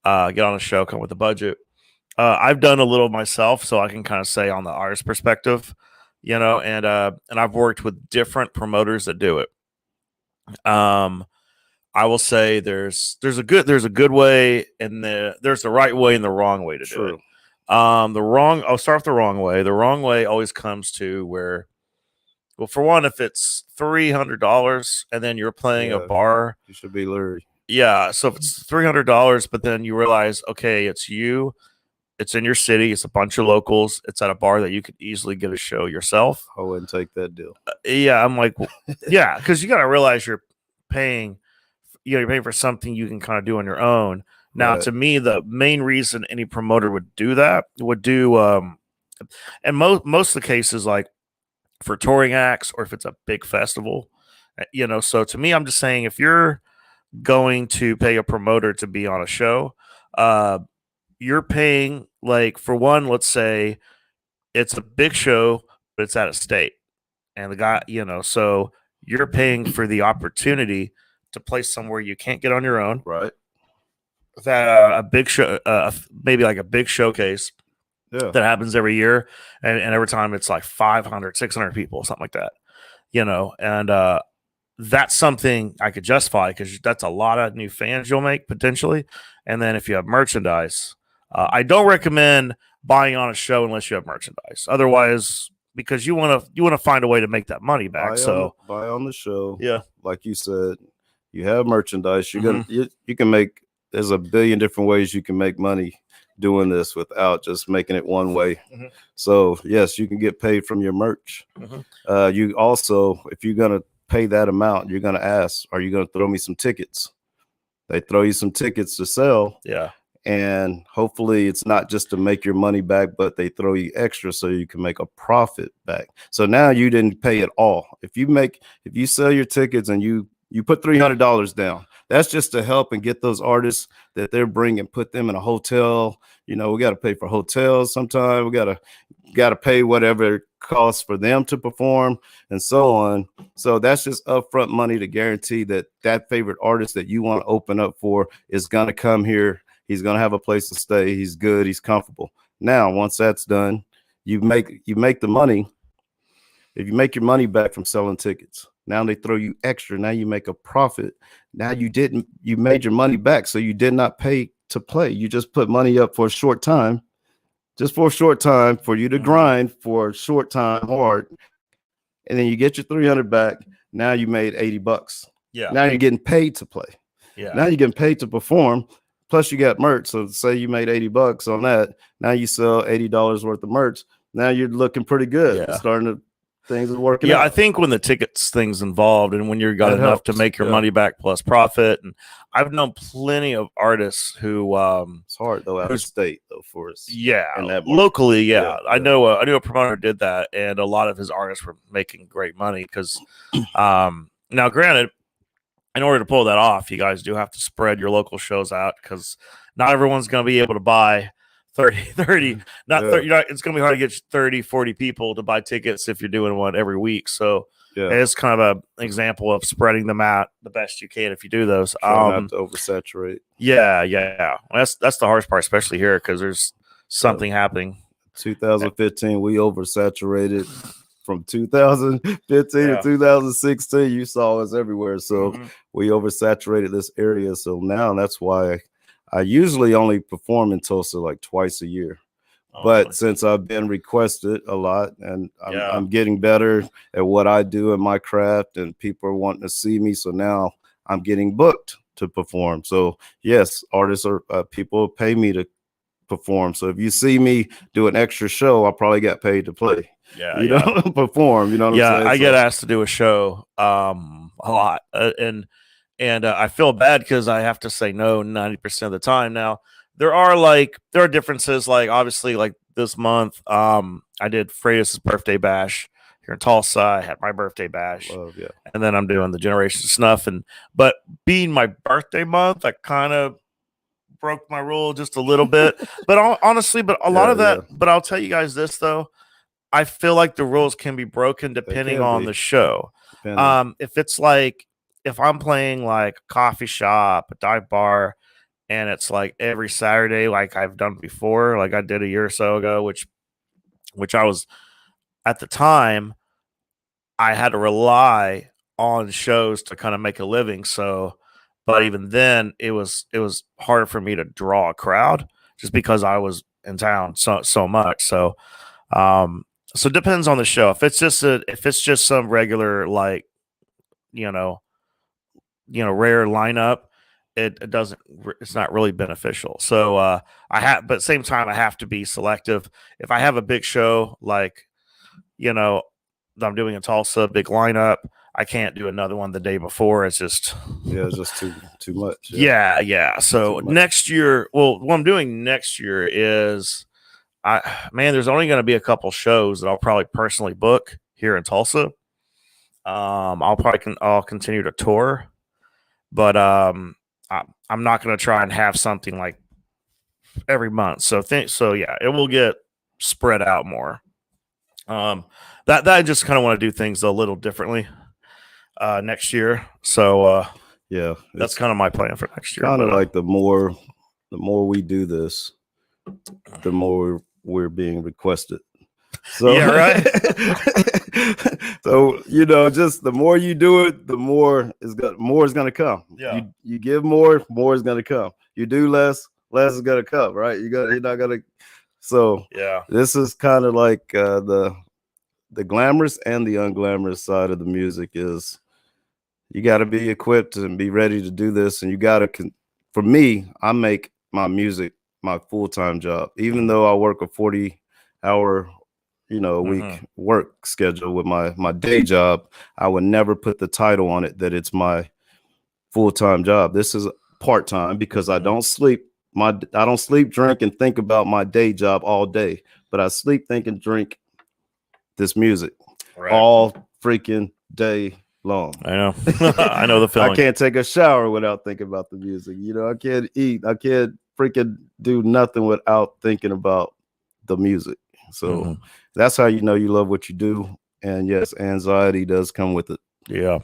Get on a show, come with a budget. I've done a little myself, so I can kind of say on the artist perspective, and I've worked with different promoters that do it. I will say there's a good way, and there's the right way and the wrong way to do it. I'll start with the wrong way. The wrong way always comes to where, well, for one, if it's $300 and then you're playing a bar, you should be leery. Yeah. So if it's $300, but then you realize, okay, it's you, it's in your city, it's a bunch of locals, it's at a bar that you could easily get a show yourself. I wouldn't take that deal. Yeah. I'm like, yeah, because you got to realize you're paying for something you can kind of do on your own. Now, Right. To me, the main reason any promoter would do that and most of the cases, like for touring acts or if it's a big festival, so to me, I'm just saying, if you're going to pay a promoter to be on a show, you're paying, like, for one, let's say it's a big show, but it's out of state, and the guy, so you're paying for the opportunity to play somewhere you can't get on your own. Right. That a big show, maybe like a big showcase that happens every year, and every time it's like 500, 600 people, something like that, and that's something I could justify, because that's a lot of new fans you'll make potentially. And then if you have merchandise, I don't recommend buying on a show unless you have merchandise. Otherwise, because you want to find a way to make that money back. Buy on the show. Yeah, like you said, you have merchandise. You're gonna you can make. There's a billion different ways you can make money doing this without just making it one way. So yes, you can get paid from your merch. You also, if you're gonna pay that amount, you're gonna ask, are you gonna throw me some tickets? They throw you some tickets to sell. Yeah. And hopefully it's not just to make your money back, but they throw you extra so you can make a profit back. So now you didn't pay it all. If you sell your tickets and you put $300 down, that's just to help and get those artists that they're bringing, put them in a hotel. We got to pay for hotels sometime. We got to pay whatever it costs for them to perform and so on. So that's just upfront money to guarantee that favorite artist that you want to open up for is going to come here. He's going to have a place to stay. He's good. He's comfortable. Now, once that's done, you make the money. If you make your money back from selling tickets, now they throw you extra. Now you make a profit. Now you made your money back. So you did not pay to play. You just put money up for a short time, just for a short time, for you to grind for a short time hard. And then you get your 300 back. Now you made $80. Yeah. Now you're getting paid to play. Yeah. Now you're getting paid to perform. Plus you got merch. So say you made $80 on that. Now you sell $80 worth of merch. Now you're looking pretty good. Yeah. Starting to things are working Yeah, out. I think when the tickets thing's involved and when you've got That enough to helps. make your Yeah. money back plus profit, and I've known plenty of artists who It's hard though out of who's- state though for us. yeah, in that market. locally, yeah. Yeah, I yeah. know I knew a promoter did that, and a lot of his artists were making great money because now granted, in order to pull that off, you guys do have to spread your local shows out because not everyone's going to be able to buy 30 not Yeah. 30 it's going to be hard to get 30 40 people to buy tickets if you're doing one every week. So Yeah. it's kind of an example of spreading them out the best you can if you do those. Try not to oversaturate. Yeah. That's the hardest part, especially here because there's something happening. 2015, we oversaturated. From 2015 Yeah. to 2016, you saw us everywhere. So we oversaturated this area. So now that's why I usually only perform in Tulsa like twice a year. But since I've been requested a lot and I'm getting better at what I do in my craft and people are wanting to see me. So now I'm getting booked to perform. So yes, artists are people pay me to perform. So if you see me do an extra show, I probably got paid to play. You know, perform. You know what I'm saying? I get asked to do a show a lot. And I feel bad because I have to say no 90% of the time. Now there are differences. Like obviously, like this month, I did Freydis' birthday bash here in Tulsa. I had my birthday bash, and then I'm doing the Generation Snuff. But being my birthday month, I kind of broke my rule just a little bit. But honestly, a lot of that. But I'll tell you guys this though. I feel like the rules can be broken depending on the show. If it's like if I'm playing like a coffee shop, a dive bar, and it's like every Saturday, like I've done before, like I did a year or so ago, which I was at the time, I had to rely on shows to kind of make a living. So, but even then, it was hard for me to draw a crowd just because I was in town so much. So it depends on the show. If it's just some regular like rare lineup, it doesn't it's not really beneficial. So but at the same time I have to be selective. If I have a big show like that I'm doing in Tulsa, big lineup, I can't do another one the day before. It's just it's just too much. Yeah. So next year, what I'm doing next year is there's only going to be a couple shows that I'll probably personally book here in Tulsa. I'll continue to tour, but I'm not going to try and have something like every month. So it will get spread out more. That I just kind of want to do things a little differently next year. So that's kind of my plan for next year. Kind of like the more we do this, the more we're being requested. So yeah, right. So just the more you do it, the more is gonna come. Yeah. You give more is gonna come. You do less is gonna come. Right? You're not gonna. So yeah, this is kind of like the glamorous and the unglamorous side of the music is you got to be equipped and be ready to do this, and you got to. For me, I make my music my full-time job, even though I work a 40-hour a week work schedule with my day job. I would never put the title on it that it's my full-time job. This is part-time because I don't sleep. I don't sleep, drink, and think about my day job all day, but I sleep, think, and drink this music all freaking day long. I know. I know the feeling. I can't take a shower without thinking about the music. I can't eat. I can't freaking do nothing without thinking about the music. So that's how you love what you do. And yes, anxiety does come with it. Yeah.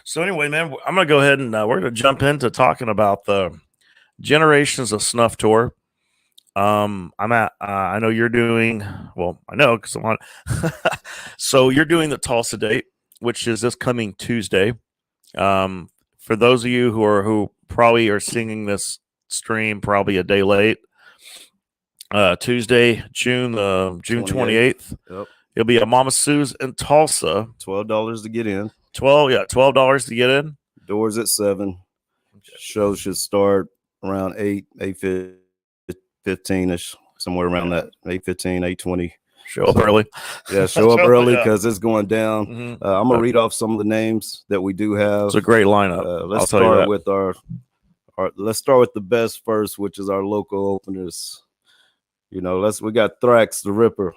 So anyway, man, I'm going to go ahead and we're going to jump into talking about the Generations of Snuff tour. I know you're doing, well, I know because I'm on. So you're doing the Tulsa date, which is this coming Tuesday. For those of you who probably are seeing this stream probably a day late, Tuesday, June 28th. Yep. It'll be at Mama Sue's in Tulsa. $12 to get in. $12 to get in. Doors at 7. Show should start around 8:15ish, somewhere around that. 8:15, 8:20. Show up early. Yeah, show up early Yeah. because it's going down. Mhm. I'm gonna read off some of the names that we do have. It's a great lineup. Let's I'll tell you start that. with our. Let's start with the best first, which is our local openers. You know, we got Thrax the Ripper.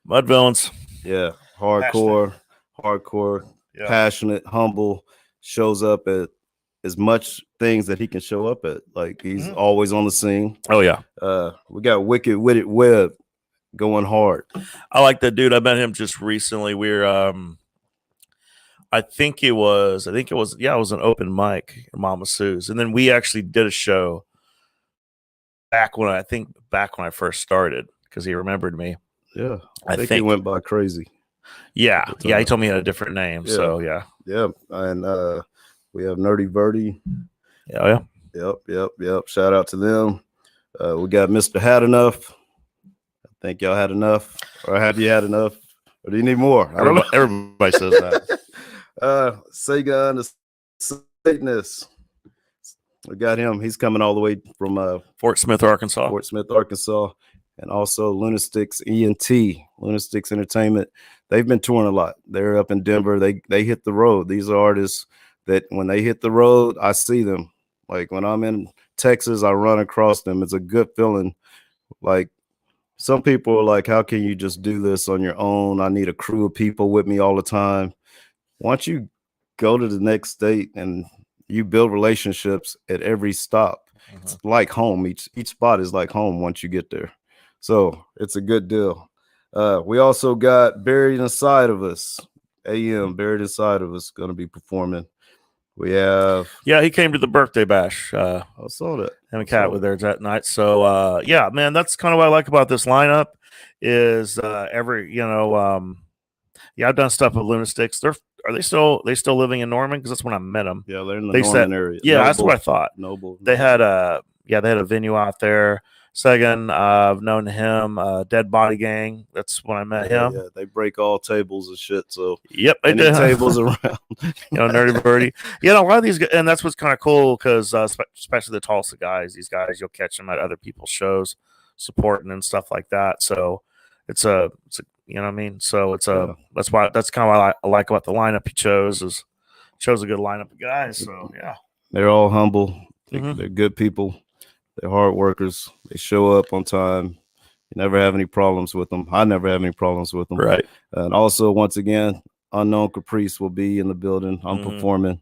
Mud Villains. Yeah, hardcore, Yeah. passionate, humble. Shows up at as much things that he can show up at. Like he's always on the scene. Oh yeah. We got Wicked Witted Web going hard. I like that dude. I met him just recently. We're I think it was it was an open mic at Mama Sue's. And then we actually did a show back when I first started because he remembered me. Yeah. I think think he went by Crazy. Yeah. Yeah, he told me he had a different name. Yeah. So yeah. Yeah. And we have Nerdy Verdi. Yeah, yeah. Yep. Shout out to them. We got Mr. Had Enough. I think y'all had enough. Or have you had enough? Or do you need more? I don't know. Everybody says that. Sega and the Satanist. We got him. He's coming all the way from Fort Smith, Arkansas. And also Lunatics ENT, Lunatics Entertainment. They've been touring a lot. They're up in Denver. They hit the road. These are artists that when they hit the road, I see them. Like when I'm in Texas, I run across them. It's a good feeling. Like some people are like, how can you just do this on your own? I need a crew of people with me all the time. Once you go to the next state and you build relationships at every stop, it's like home. Each spot is like home once you get there. So it's a good deal. We also got Buried Inside of Us, AM, Buried Inside of Us, going to be performing. We have... Yeah, he came to the birthday bash. I saw that. Him and Kat were there that night. So, yeah, man, that's kind of what I like about this lineup is I've done stuff with Lunatics. Are they still living in Norman? Because that's when I met them. Yeah, they're in the Norman area. Yeah, Noble, that's what I thought. Noble. They had a venue out there. Second, I've known him, Dead Body Gang. That's when I met him. Yeah, they break all tables and shit. So yep, they any did. tables around. Nerdy Birdie. Yeah, a lot of these, and that's what's kind of cool because especially the Tulsa guys, these guys, you'll catch them at other people's shows, supporting and stuff like that. So it's a you know what I mean. So that's kind of what I like about the lineup he chose a good lineup of guys. So yeah, they're all humble. They're good people. They're hard workers. They show up on time. You never have any problems with them. I never have any problems with them. Right. And also, once again, Unknown Kapriest will be in the building. I'm performing,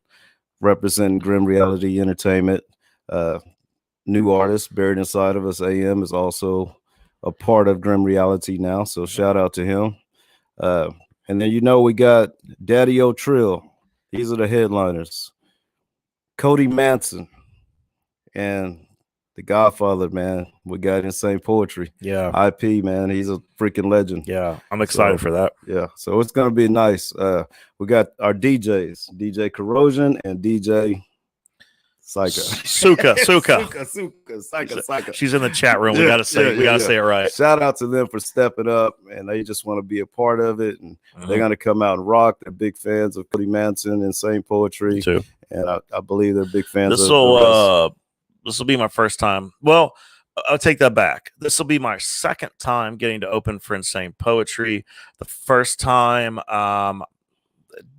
representing Grim Reality Entertainment. New artist, Buried Inside of Us, AM, is also a part of Grim Reality now. So shout out to him. And then, we got Daddy O Trill. These are the headliners. Cody Manson and the Godfather, man. We got Insane Poetry. Yeah. IP, man. He's a freaking legend. Yeah. I'm excited for that. Yeah. So it's going to be nice. We got our DJs, DJ Corrosion and DJ Psycho. Suka. Psycho. She's in the chat room. We got to say it right. Shout out to them for stepping up, and they just want to be a part of it. And they're going to come out and rock. They're big fans of Cody Manson, Insane Poetry. Me too. And I believe they're big fans this will be my first time. Well, I'll take that back. This will be my second time getting to open for Insane Poetry. The first time,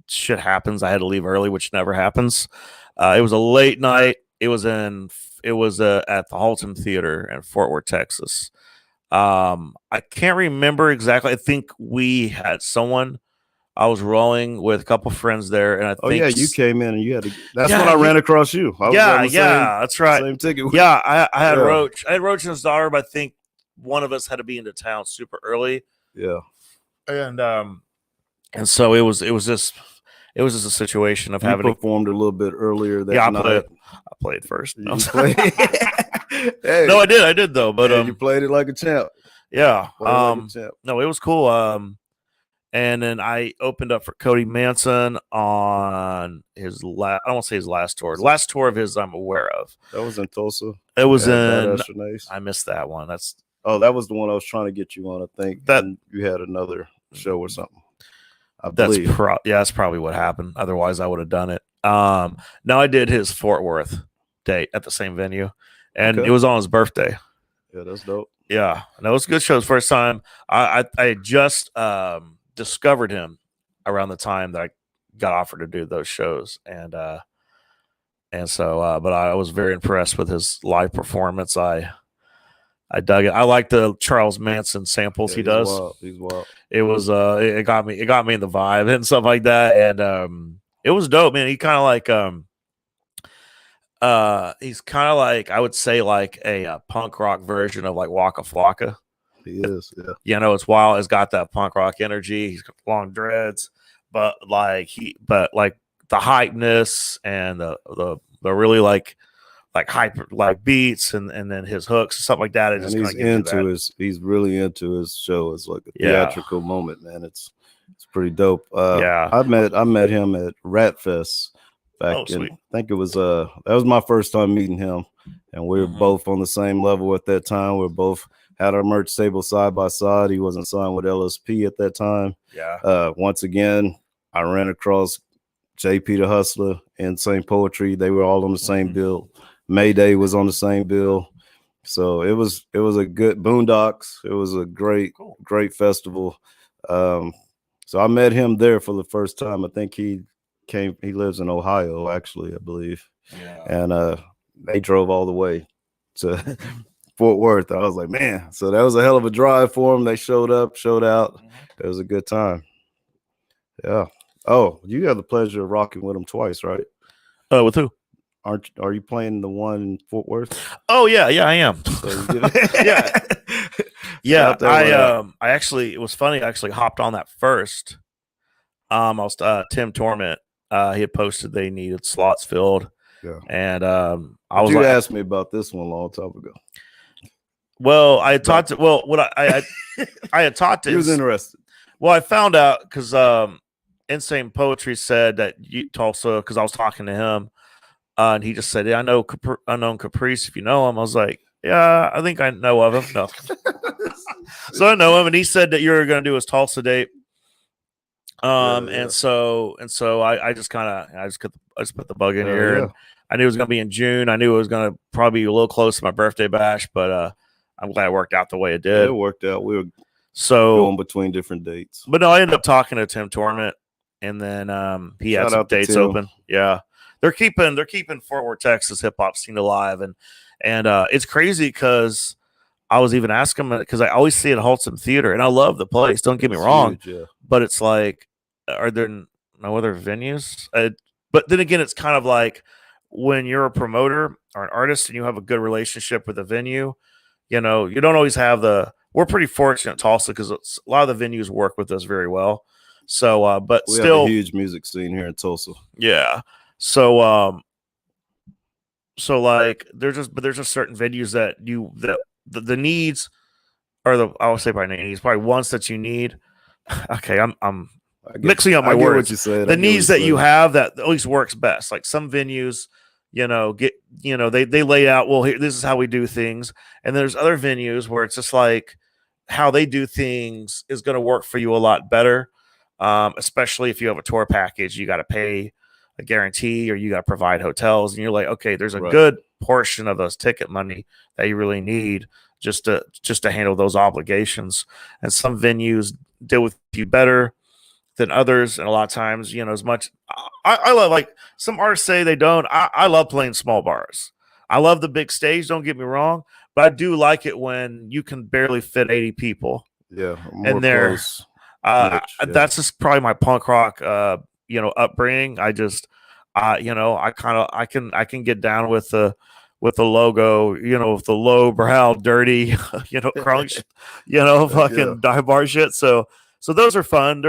shit happens. I had to leave early, which never happens. It was a late night. It was at the Halton Theater in Fort Worth, Texas. I can't remember exactly. I think we had someone. I was rolling with a couple friends there, and I think you came in and you had to. That's when I ran across you. That's right. Same ticket. Yeah, I had Roach. I had Roach and his daughter, but I think one of us had to be into town super early. Yeah, and so it was just a situation of having performed a little bit earlier that night. I played first. No. Hey, no, I did though. But you played it like a champ. Yeah. Champ. No, it was cool. And then I opened up for Cody Manson on his I don't want to say his last tour. The last tour of his I'm aware of. That was in Tulsa. It was in. Nice. I missed that one. That was the one I was trying to get you on. I think that you had another show or something. That's probably what happened. Otherwise, I would have done it. Now I did his Fort Worth date at the same venue, and it was on his birthday. Yeah, that's dope. Yeah, no, it was a good show. First time I had just discovered him around the time that I got offered to do those shows, and so but I was very impressed with his live performance. I dug it. I like the Charles Manson samples he does. Wild. He's wild. It was it got me in the vibe and stuff like that, and it was dope, man. He kind of like he's kind of like, I would say, like a punk rock version of like Waka Flocka. He is, yeah. You know, it's wild. It's got that punk rock energy. He's got long dreads, but like the hypeness and the really like hyper like beats and then his hooks and stuff like that. It And just he's really into his show. It's like a theatrical moment, man. It's pretty dope. I met him at Rat Fest back in, I think it was that was my first time meeting him, and we were both on the same level at that time. We both had our merch table side by side. He wasn't signed with LSP at that time. Once again, I ran across JP the Hustler and Saint Poetry. They were all on the same bill. Mayday was on the same bill. So it was a good Boondocks. It was a great festival. So I met him there for the first time. I think he lives in Ohio, actually, I believe. And they drove all the way to Fort Worth. I was like, man, so that was a hell of a drive for them. They showed up, showed out. It was a good time. Yeah. Oh, you had the pleasure of rocking with them twice, right? With who? Are you playing the one in Fort Worth? Oh yeah, I am. So yeah. I actually, it was funny. I actually hopped on that first. I was Tim Torment. He had posted they needed slots filled. Yeah. And I was you asked me about this one a long time ago. Well, I had talked to I had talked to he was interested. Well, I found out because Insane Poetry said that Tulsa, because I was talking to him, and he just said, "Yeah, I know Unknown Kapriest, if you know him." I was like, "Yeah, I think I know of him." No, so I know him, and he said that you're going to do his Tulsa date. And so I just put the bug in here. And I knew it was going to be in June. I knew it was going to probably be a little close to my birthday bash, but I'm glad it worked out the way it did. It worked out. We were going between different dates, but no, I ended up talking to Tim Torment, and then he had some dates open. Yeah, they're keeping Fort Worth, Texas hip hop scene alive, and it's crazy because I was even asking him, because I always see it at Halston Theater, and I love the place. Don't get me wrong, huge, but it's like, are there no other venues? But then again, it's kind of like when you're a promoter or an artist and you have a good relationship with a venue, you know, you don't always have we're pretty fortunate at Tulsa because a lot of the venues work with us very well. So, but we still have a huge music scene here in Tulsa. Yeah. So, like there's just certain venues that the needs are I would say by needs, probably wants that you need. Okay. I'm mixing up my words. What you said. The needs that you have that at least works best. Like some venues, they lay out, well, here, this is how we do things. And there's other venues where it's just like how they do things is going to work for you a lot better. Especially if you have a tour package, you got to pay a guarantee or you got to provide hotels. And you're like, okay, there's a good portion of those ticket money that you really need just to handle those obligations. And some venues deal with you better than others, and a lot of times, as much I love, like some artists say they don't. I love playing small bars. I love the big stage. Don't get me wrong, but I do like it when you can barely fit 80 people. Yeah, and there, that's just probably my punk rock, upbringing. I just, I can get down with the logo, with the low brow, dirty, crunch, fucking dive bar shit. So those are fun.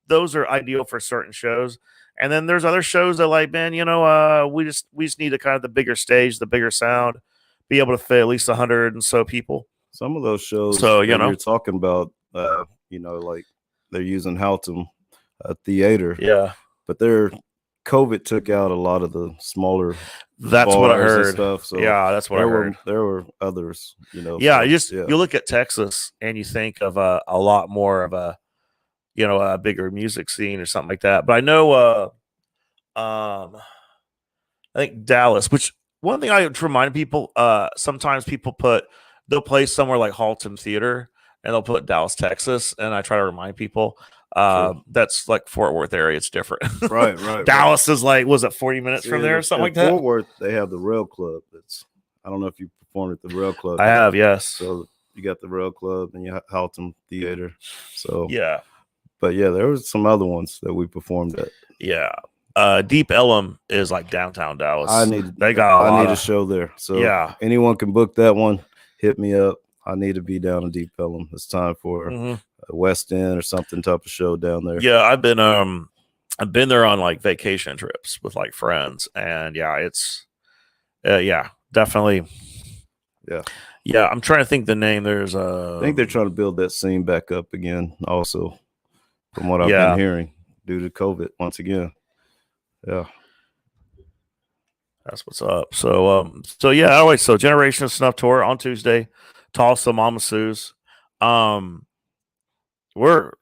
Those are ideal for certain shows. And then there's other shows that like, man, we just need a kind of the bigger stage, the bigger sound, be able to fit at least 100 and so people. Some of those shows, so you're talking about, like they're using Haltom Theater. Yeah. But COVID took out a lot of the smaller. That's what I heard. Stuff, so yeah, that's what I heard. There were others, Yeah, you look at Texas and you think of a lot more of a bigger music scene or something like that. But I know, I think Dallas. Which one thing I remind people, sometimes people put they'll play somewhere like Haltom Theater, and they'll put Dallas, Texas, and I try to remind people that's like Fort Worth area. It's different. Right. Dallas is like, was it 40 minutes from there or something like that? Fort Worth, they have the Rail Club. I don't know if you performed at the Rail Club. I have, yes. So you got the Rail Club and you have Haltom Theater. So yeah. But yeah, there was some other ones that we performed at. Yeah. Deep Ellum is like downtown Dallas. I need a show there. So yeah, anyone can book that one. Hit me up. I need to be down in Deep Ellum. It's time for a West End or something type of show down there. Yeah, I've been there on like vacation trips with like friends, and yeah, it's definitely. Yeah. I'm trying to think the name. There's I think they're trying to build that scene back up again. Also, from what I've been hearing, due to COVID once again. Yeah, that's what's up. So yeah. Anyway, so Generation of Snuff tour on Tuesday. Tulsa, Mama Sue's. We're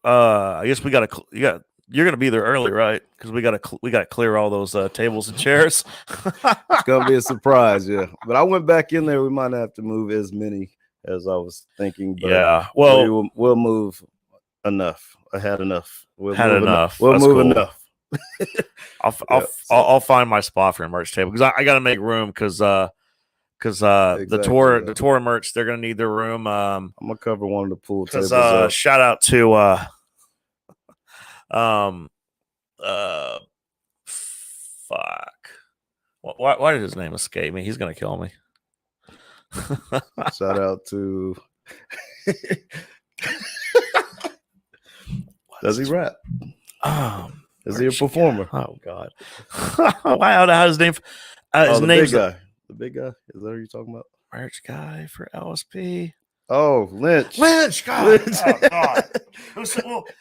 I guess you're gonna be there early, right? Because we gotta clear all those tables and chairs. It's gonna be a surprise, yeah. But I went back in there. We might have to move as many as I was thinking. But yeah, well, we'll move enough. I had enough. We'll That's move cool. enough. I'll find my spot for a merch table because I got to make room because exactly, the tour merch, they're gonna need their room. I'm gonna cover one of the pool tables up. Shout out to fuck. Why did his name escape me? He's gonna kill me. Shout out to does he rap? Is he a performer? Oh God. Wow, how's his name? His the name's big guy. The big guy? Is that what you're talking about? Merch guy for LSP. Oh, Lynch. God. Oh, God.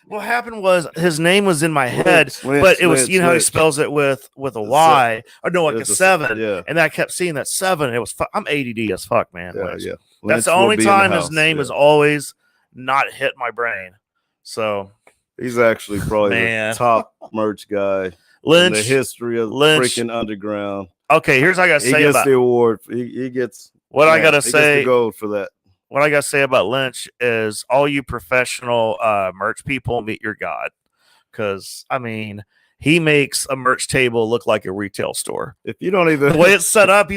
What happened was his name was in my head, but it was how he spells it with a Y, or no, like a 7. Yeah. And I kept seeing that 7. It was I'm ADD as fuck, man. Yeah. That's the only time his name has always not hit my brain. So he's actually probably the top merch guy in the history of freaking underground. Okay, here's what I gotta say. He gets the award. He gets what I gotta say. Gets the gold for that. What I gotta say about Lynch is, all you professional merch people, meet your god, because I mean, he makes a merch table look like a retail store. If you don't even the way it's set up,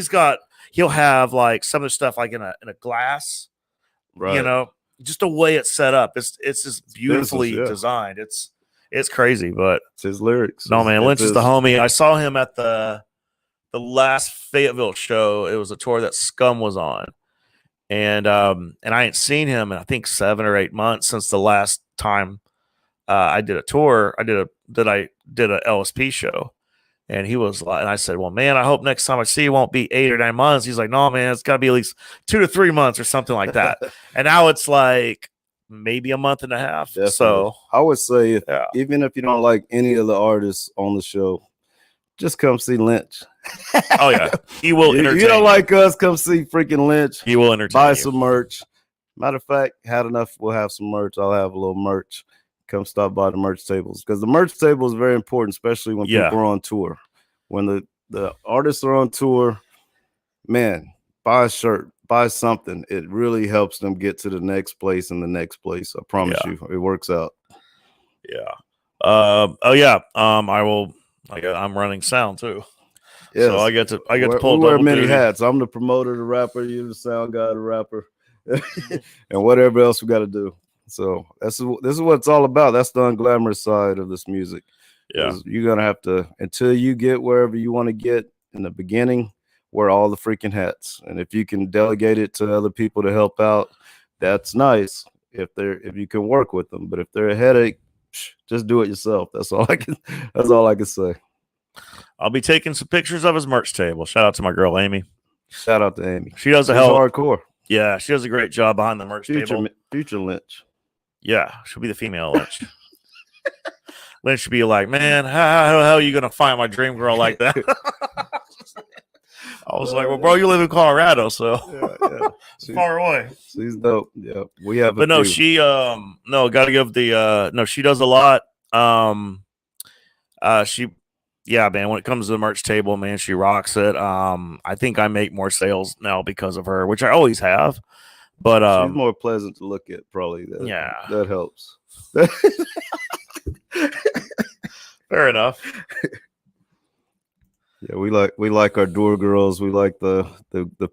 he'll have like some of the stuff like in a glass, right? You know, just the way it's set up. It's just beautifully designed. It's crazy, but it's his lyrics. No, man, Lynch is the homie. I saw him at the last Fayetteville show. It was a tour that Scum was on, and I ain't seen him in I think 7 or 8 months since the last time I did a tour. I did a LSP show, and he was like, and I said, well, man, I hope next time I see you won't be 8 or 9 months. He's like, no, man, it's got to be at least 2 to 3 months or something like that. And now it's like maybe a month and a half. Definitely. So I would say, even if you don't like any of the artists on the show, just come see Lynch. Oh yeah, he will entertain. You don't like us, come see freaking Lynch. He will entertain. Buy some merch. Matter of fact, had enough, we'll have some merch. I'll have a little merch. Come stop by the merch tables, because the merch table is very important, especially when people are on tour. When the artists are on tour, man, buy a shirt, buy something. It really helps them get to the next place and the next place. I promise you, it works out. Yeah. I will. I'm running sound too. Yeah. So I get to pull. We wear many hats. I'm the promoter, the rapper. You're the sound guy, the rapper, and whatever else we got to do. So this is what it's all about. That's the unglamorous side of this music. Yeah, you're gonna have to, until you get wherever you want to get in the beginning, wear all the freaking hats. And if you can delegate it to other people to help out, that's nice. If you can work with them, but if they're a headache, just do it yourself. That's all I can say. I'll be taking some pictures of his merch table. Shout out to my girl Amy. Shout out to Amy. She does hardcore. Yeah, she does a great job behind the merch table. Future Lynch. Yeah, she'll be the female Lynch. Lynch should be like, man, how the hell are you gonna find my dream girl like that? I was like, well, bro, you live in Colorado, so far away. She's dope. Yeah, we have. But no, she gotta give the no. She does a lot. Man, when it comes to the merch table, man, she rocks it. I think I make more sales now because of her, which I always have. But she's more pleasant to look at, probably. That helps. Fair enough. Yeah, we like our door girls. We like the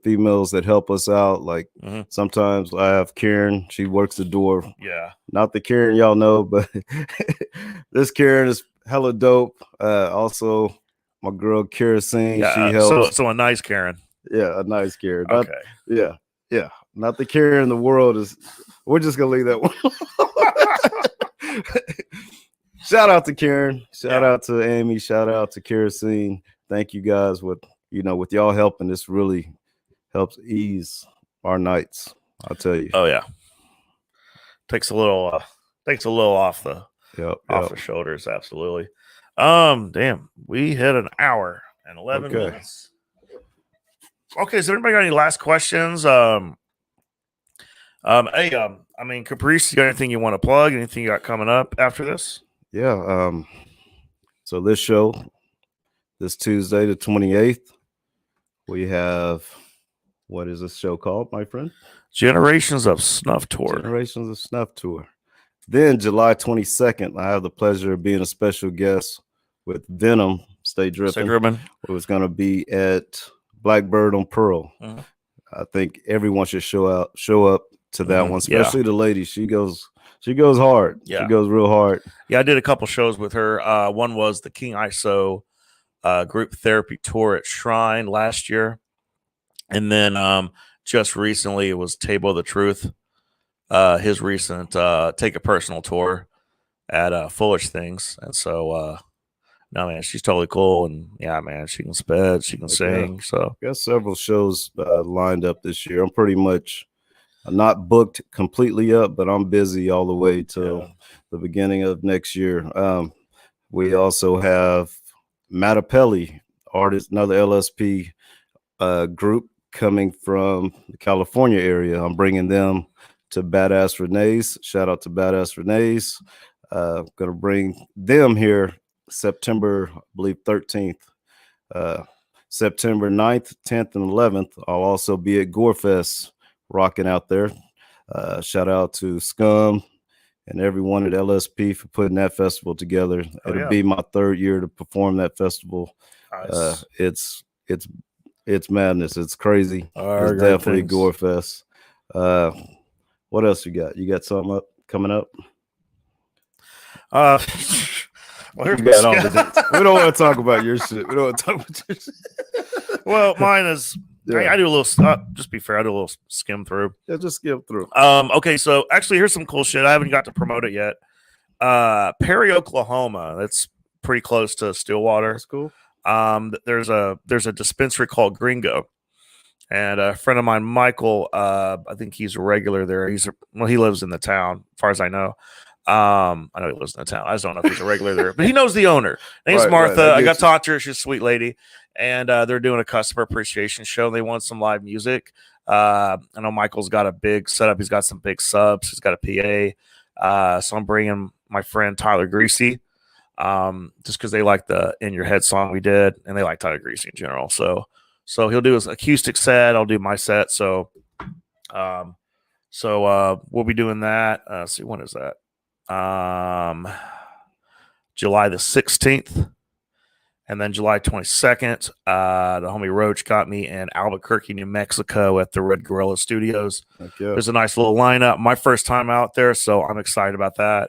females that help us out. Like sometimes I have Karen. She works the door. Yeah. Not the Karen y'all know, but this Karen is hella dope. Also, my girl Kerosene. Yeah. She helps. So a nice Karen. Yeah, a nice Karen. Okay. Yeah. Not the Karen in the world is. We're just gonna leave that one. Shout out to Karen. Shout out to Amy. Shout out to Kerosene. Thank you guys. With y'all helping, this really helps ease our nights. I'll tell you. Oh yeah. Takes a little off the off the shoulders. Absolutely. Damn, we hit an hour and 11 minutes. Okay, so everybody got any last questions? Hey, I mean, Kapriest, you got anything you want to plug? Anything you got coming up after this? Yeah. So this show, this Tuesday, the 28th, we have, what is this show called, my friend? Generations of Snuff Tour. Generations of Snuff Tour. Then July 22nd, I have the pleasure of being a special guest with VENMO, Stay Drippin'. It was going to be at Blackbird on Pearl. I think everyone should show up to that one, especially the lady. She goes hard. Yeah. She goes real hard. Yeah, I did a couple shows with her. One was the King ISO group therapy tour at Shrine last year. And then just recently it was Table of the Truth, his recent Take a Personal tour at Foolish Things. And so no, man, she's totally cool. And yeah, man, she can sped, she can sing. So got several shows lined up this year. I'm pretty much not booked completely up, but I'm busy all the way till the beginning of next year. We also have Mattapelli, artist, another LSP group coming from the California area. I'm bringing them to Badass Renee's. Shout out to Badass Renee's. Gonna bring them here September, I believe, 13th. September 9th, 10th, and 11th. I'll also be at Gorefest rocking out there. Shout out to Scum and everyone at LSP for putting that festival together. It'll be my third year to perform that festival. Nice. It's madness. It's crazy. It's definitely Gorefest. What else you got? You got something coming up? Well, we don't want to talk about your shit. We don't want to talk about your shit. Well, mine is. I do a little. Just be fair, I do a little skim through. Yeah, just skim through. Okay, so actually, here's some cool shit. I haven't got to promote it yet. Perry, Oklahoma. That's pretty close to Stillwater. That's cool. There's a dispensary called Gringo, and a friend of mine, Michael. I think he's a regular there. He lives in the town, as far as I know. I know he lives in the town. I just don't know if he's a regular there, but he knows the owner. Name's Martha. Right, I got to talk to her. She's a sweet lady, and they're doing a customer appreciation show. They want some live music. I know Michael's got a big setup. He's got some big subs. He's got a PA. So I'm bringing my friend Tyler Greasy, just because they like the In Your Head song we did, and they like Tyler Greasy in general. So he'll do his acoustic set. I'll do my set. So we'll be doing that. See, when is that? July the 16th, and then July 22nd, the homie Roach got me in Albuquerque, New Mexico at the Red Gorilla Studios. There's a nice little lineup. My first time out there, so I'm excited about that.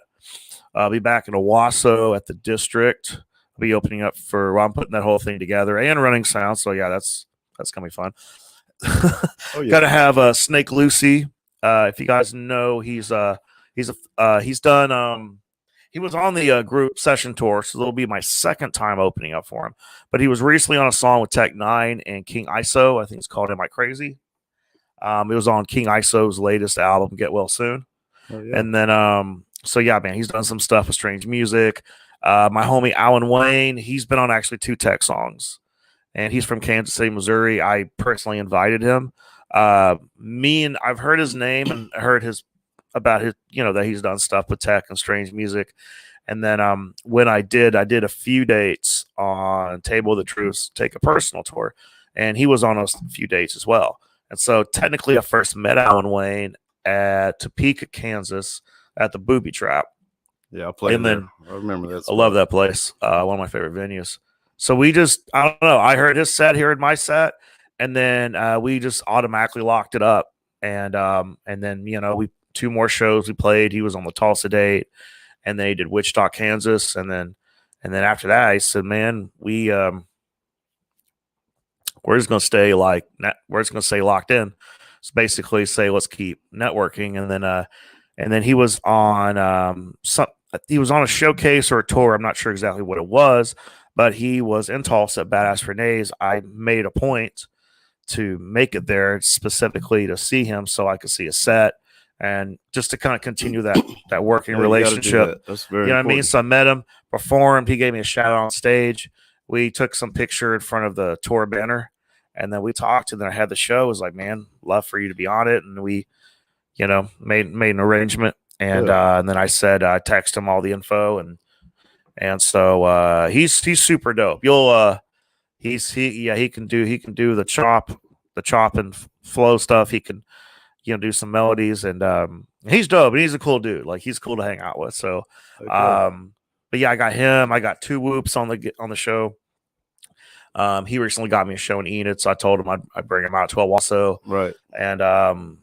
I'll be back in Owasso at the District. I'll be opening up I'm putting that whole thing together and running sound. So yeah, that's gonna be fun. Got to have Snake Lucy. If you guys know, he's done. He was on the group session tour, so it'll be my second time opening up for him. But he was recently on a song with Tech Nine and King ISO. I think it's called "Am I Crazy?" It was on King ISO's latest album, "Get Well Soon." And then, so yeah, man, he's done some stuff with Strange Music. My homie Alan Wayne, he's been on actually 2 Tech songs, and he's from Kansas City, Missouri. I personally invited him. I've heard his name and heard about his, that he's done stuff with Tech and Strange Music. And then when I did a few dates on Table of the Truth, Take a Personal tour, and he was on a few dates as well. And so technically I first met Alan Wayne at Topeka, Kansas at the Booby Trap. Yeah, I played And there. then I remember that. I love that place. One of my favorite venues. So we just, I don't know. I heard his set, he heard my set, and then we just automatically locked it up. And then, you know, we 2 more shows we played. He was on the Tulsa date, and then he did Wichita, Kansas, and then after that, I said, man, we're just gonna stay we're just gonna stay locked in. So basically, say let's keep networking, and then he was on he was on a showcase or a tour. I'm not sure exactly what it was, but he was in Tulsa at Badass Renee's. I made a point to make it there specifically to see him so I could see a set and just to kind of continue that working relationship. That's very you know important. what I mean? So I met him, performed, he gave me a shout out on stage. We took some picture in front of the tour banner, and then we talked, and then I had the show. It was like, man, love for you to be on it. And we, you know, made an arrangement. And and then I said I text him all the info, and so he's super dope. You'll he can do the chop and flow stuff. He can, you know, do some melodies, and he's dope, and he's a cool dude. Like, he's cool to hang out with. So but yeah, I got him. I got 2 whoops on the show. He recently got me a show in Enid, so I told him I'd bring him out to also. Right. And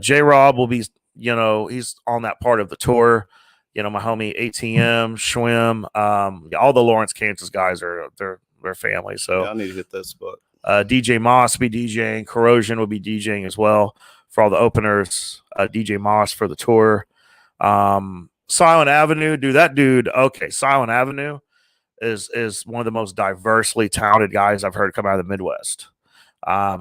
J Rob will be, you know, he's on that part of the tour. You know, my homie ATM, Schwim, all the Lawrence, Kansas guys are they're family. So I need to hit that spot. DJ Moss will be DJing. Corrosion will be DJing as well for all the openers. DJ Moss for the tour. Silent Avenue, okay, Silent Avenue is one of the most diversely talented guys I've heard come out of the Midwest.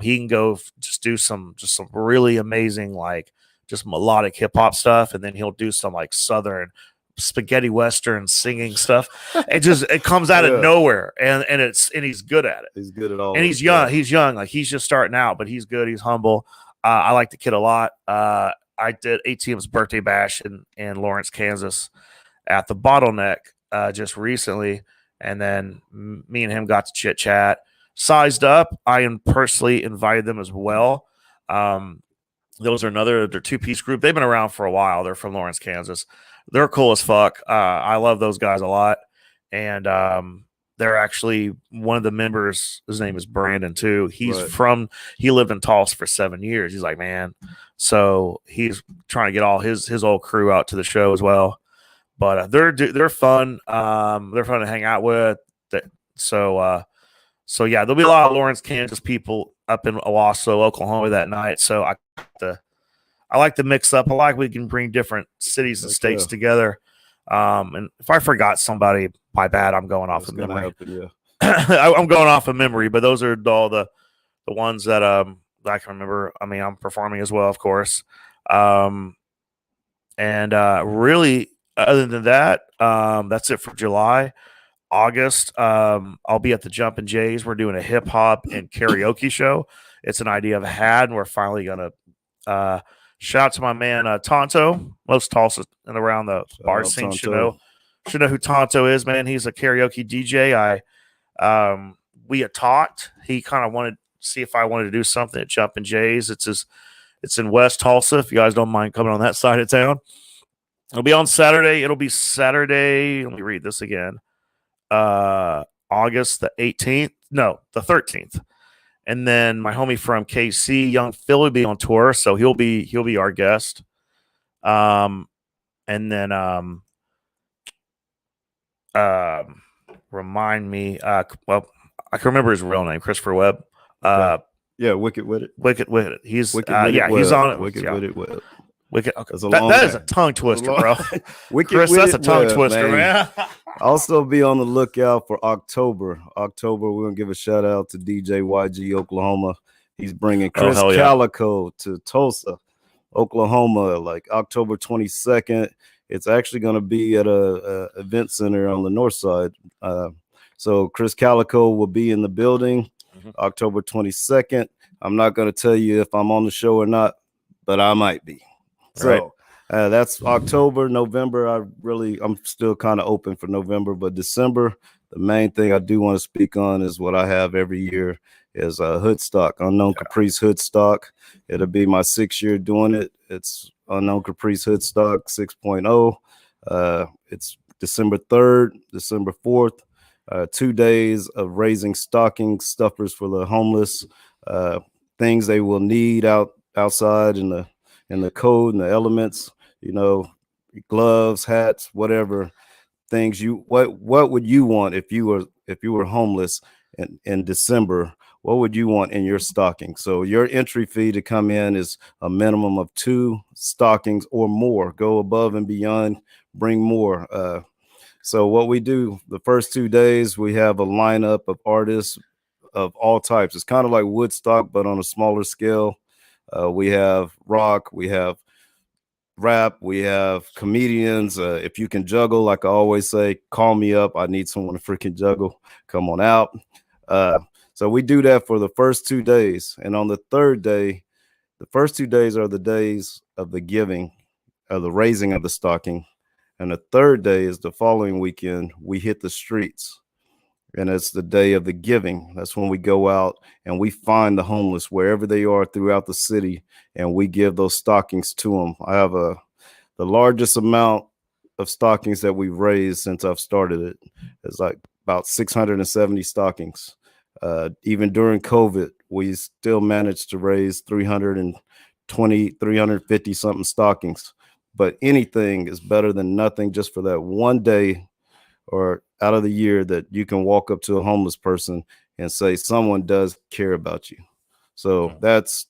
He can go just do some really amazing, like, just melodic hip hop stuff, and then he'll do some like Southern spaghetti Western singing stuff. It comes out of nowhere, and he's good at it. He's good at all. And he's young. He's young. Like, he's just starting out, but he's good. He's humble. I like the kid a lot. I did ATM's birthday bash in Lawrence, Kansas at the Bottleneck just recently. And then me and him got to chit chat. Sized Up, I personally invited them as well. Those are they're 2-piece group. They've been around for a while. They're from Lawrence, Kansas. They're cool as fuck. I love those guys a lot. And they're actually one of the members. His name is Brandon too. He lived in Tulsa for 7 years. He's like, man. So he's trying to get all his old crew out to the show as well. But they're fun. They're fun to hang out with. So yeah, there'll be a lot of Lawrence, Kansas people up in Owasso, Oklahoma that night. So I like to mix up. I like we can bring different cities and states together. And if I forgot somebody, my bad. I'm going off of memory. I'm going off of memory, but those are all the ones that I can remember. I mean, I'm performing as well, of course. Really, other than that, that's it for July. August, I'll be at the Jumpin' Jays. We're doing a hip hop and karaoke show. It's an idea I've had, and we're finally gonna shout out to my man Tonto. Most Tulsa and around the bar scene should know who Tonto is, man. He's a karaoke DJ. We had talked. He kind of wanted to see if I wanted to do something at Jumpin' Jays. It's in West Tulsa. If you guys don't mind coming on that side of town, it'll be on Saturday. It'll be Saturday. Let me read this again. August the 18th. No, the 13th. And then my homie from KC, Young Phil, will be on tour, so he'll be our guest. And then remind me. Well, I can remember his real name, Christopher Webb. Yeah, Wicked With It. Wicked With It. He's Wicked With It he's on it. Wicked With It. Webb. Wicked. Okay. That is a tongue twister, bro. Chris, that's a tongue twister, man. Also, be on the lookout for October. We're gonna give a shout out to DJ YG Oklahoma. He's bringing Chris Calico to Tulsa, Oklahoma, like October 22nd. It's actually gonna be at a event center on the north side. So Chris Calico will be in the building October 22nd. I'm not gonna tell you if I'm on the show or not, but I might be. So that's October. November, I'm still kind of open for November, but December, the main thing I do want to speak on is what I have every year is Hoodstock, Unknown Kapriest Hoodstock. It'll be my 6th year doing it. It's Unknown Kapriest Hoodstock 6.0. It's December 3rd, December 4th. 2 days of raising stocking stuffers for the homeless, things they will need outside in the cold and the elements, you know, gloves, hats, whatever things what would you want if you were homeless in December? What would you want in your stocking? So your entry fee to come in is a minimum of 2 stockings or more. Go above and beyond, bring more. So what we do the first 2 days, we have a lineup of artists of all types. It's kind of like Woodstock, but on a smaller scale. We have rock, we have rap, we have comedians. If you can juggle, like I always say, call me up. I need someone to freaking juggle. Come on out. So we do that for the first 2 days. And on the 3rd day, the first 2 days are the days of the giving, of the raising of the stocking. And the 3rd day is the following weekend. We hit the streets, and it's the day of the giving. That's when we go out and we find the homeless wherever they are throughout the city, and we give those stockings to them. I have the largest amount of stockings that we've raised since I've started it. It's like about 670 stockings. Even during COVID, we still managed to raise 350 something stockings. But anything is better than nothing, just for that one day or out of the year that you can walk up to a homeless person and say someone does care about you. So that's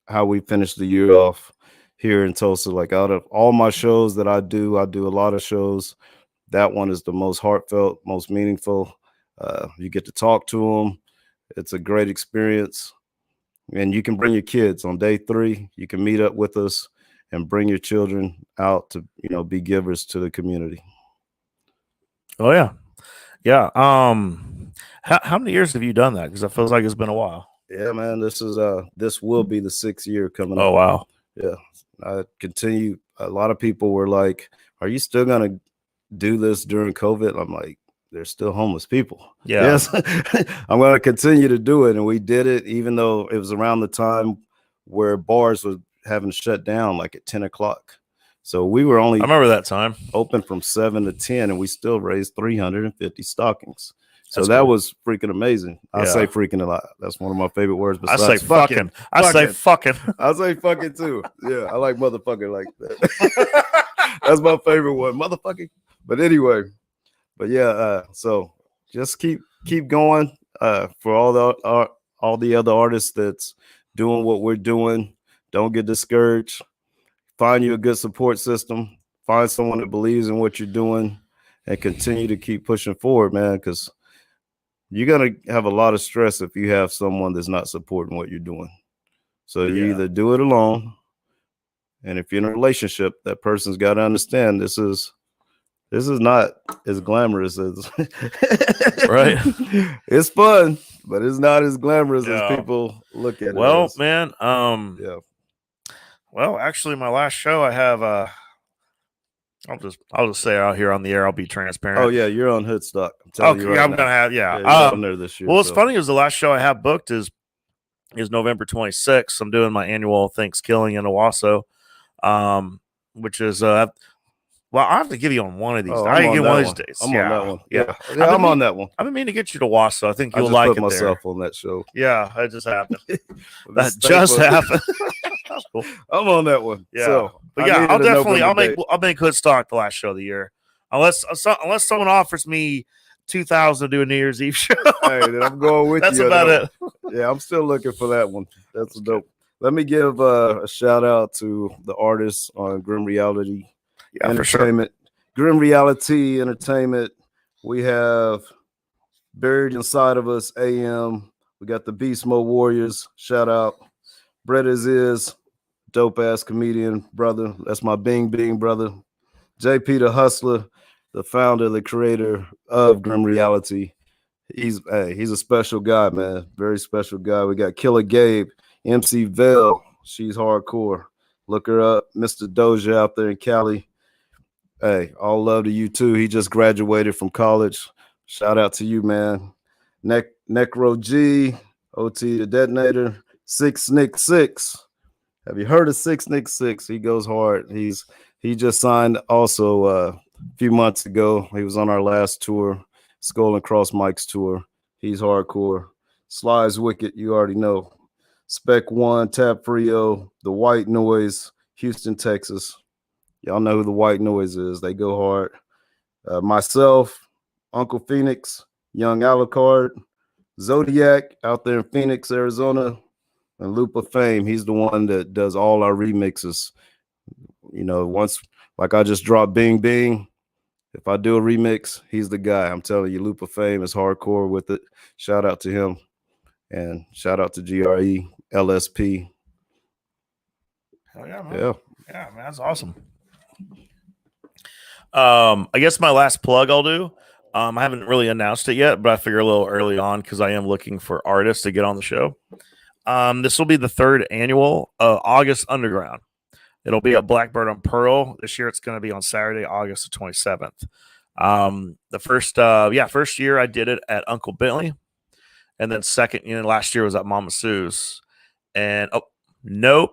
how we finish the year off here in Tulsa. Like, out of all my shows that I do a lot of shows. That one is the most heartfelt, most meaningful. You get to talk to them. It's a great experience. And you can bring your kids on day 3. You can meet up with us and bring your children out to, you know, be givers to the community. Oh yeah. Yeah. How many years have you done that? Because it feels like it's been a while. Yeah, man. This will be the 6th year coming up. Oh wow. Yeah. I continue. A lot of people were like, are you still gonna do this during COVID? I'm like, there's still homeless people. Yeah. Yes. I'm gonna continue to do it. And we did it even though it was around the time where bars were having to shut down, like at 10 o'clock. So we were only, I remember that time, open from 7 to 10, and we still raised 350 stockings. So That's that cool. was freaking amazing. I Yeah. say freaking a lot. That's one of my favorite words. I Besides say fucking. I say fucking. I say fucking too. Yeah, I like motherfucking like that. That's my favorite one, motherfucking. But anyway, but yeah, so just keep going. For all the other artists that's doing what we're doing, don't get discouraged. Find you a good support system. Find someone that believes in what you're doing, and continue to keep pushing forward, man, because you're going to have a lot of stress if you have someone that's not supporting what you're doing. So you either do it alone, and if you're in a relationship, that person's got to understand this is not as glamorous as Right. It's fun, but it's not as glamorous as people look at it. Well, as. man, Yeah. well, actually my last show I have I'll just say out here on the air, I'll be transparent. Oh yeah, you're on Hoodstock. I'm telling you right I'm now. gonna have Yeah, you're on there this year. Well, what's funny is the last show I have booked is November 26th. I'm doing my annual Thanksgiving in Owasso, which is well, I have to give you on one of these. I can get one of these days. I'm on that one. Yeah, I'm on that one. I've been meaning to get you to Owasso. I think you'll just like put it myself there. on that show. Yeah, it just happened. That just happened. Cool. I'm on that one. Yeah, So, but yeah, I'll make Hoodstock the last show of the year, unless someone offers me $2,000 to do a New Year's Eve show. Hey, then I'm going with That's you. about it. Yeah, I'm still looking for that one. That's dope. Let me give a shout out to the artists on Grim Reality Entertainment. For sure. Grim Reality Entertainment. We have Buried Inside of Us, AM. We got the Beast Mode Warriors. Shout out. Brett is dope ass comedian brother. That's my Bing Bing brother. JP the Hustler, the founder, the creator of Grim Reality. He's a special guy, man. Very special guy. We got Killer Gabe, MC Vell. She's hardcore. Look her up. Mr. Doja out there in Cali. Hey, all love to you too. He just graduated from college. Shout out to you, man. Necro G, OT the Detonator, 6Nick6. Have you heard of 6Nick6? He goes hard. He just signed also a few months ago. He was on our last tour, Skull and Cross Mike's tour. He's hardcore. Sly's Wicked, you already know. Spec One, Tab Frio, The White Noise, Houston, Texas. Y'all know who The White Noise is. They go hard. Myself, Uncle Phoenix, Young Alucard, Zodiac out there in Phoenix, Arizona, and Loop of Fame. He's the one that does all our remixes. You know, once, like I just dropped Bing Bing. If I do a remix, he's the guy. I'm telling you, Loop of Fame is hardcore with it. Shout out to him. And shout out to GRE, LSP. Hell yeah, man. Yeah. Yeah, man, that's awesome. I guess my last plug I'll do. I haven't really announced it yet, but I figure a little early on because I am looking for artists to get on the show. This will be the 3rd annual August Underground. It'll be at Blackbird on Pearl. This year it's going to be on Saturday, August the 27th. The first year I did it at Uncle Bentley. And then second, last year was at Mama Sue's. And no,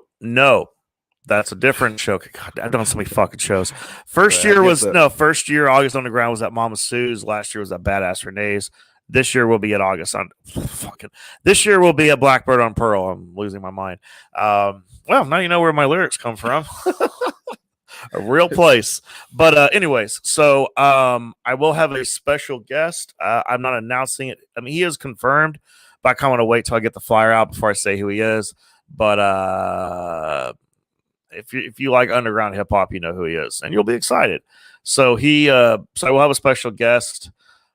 that's a different show. God, I've done so many fucking shows. First year August Underground was at Mama Sue's. Last year was at Badass Renee's. This year will be at This year will be at Blackbird on Pearl. I'm losing my mind. Well, now you know where my lyrics come from. A real place. But anyways, so I will have a special guest. I'm not announcing it. I mean, he is confirmed, but I kind of want to wait till I get the flyer out before I say who he is. But if you like underground hip hop, you know who he is, and you'll be excited. So so I will have a special guest.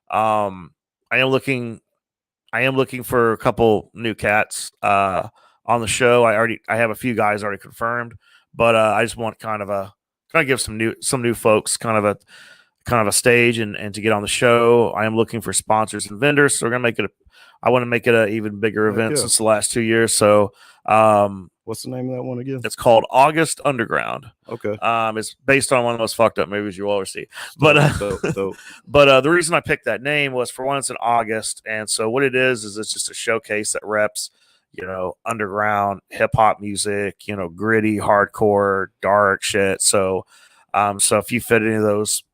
I am looking for a couple new cats on the show. I have a few guys already confirmed, but I just want kind of give some new folks kind of a stage and to get on the show. I am looking for sponsors and vendors, so we're gonna I want to make it an even bigger event since the last 2 years. So what's the name of that one again? It's called August Underground. Okay. It's based on one of the most fucked up movies you'll ever see. But but the reason I picked that name was, for one, it's in August, and so what it is it's just a showcase that reps, underground hip hop music, gritty, hardcore, dark shit. So if you fit any of those,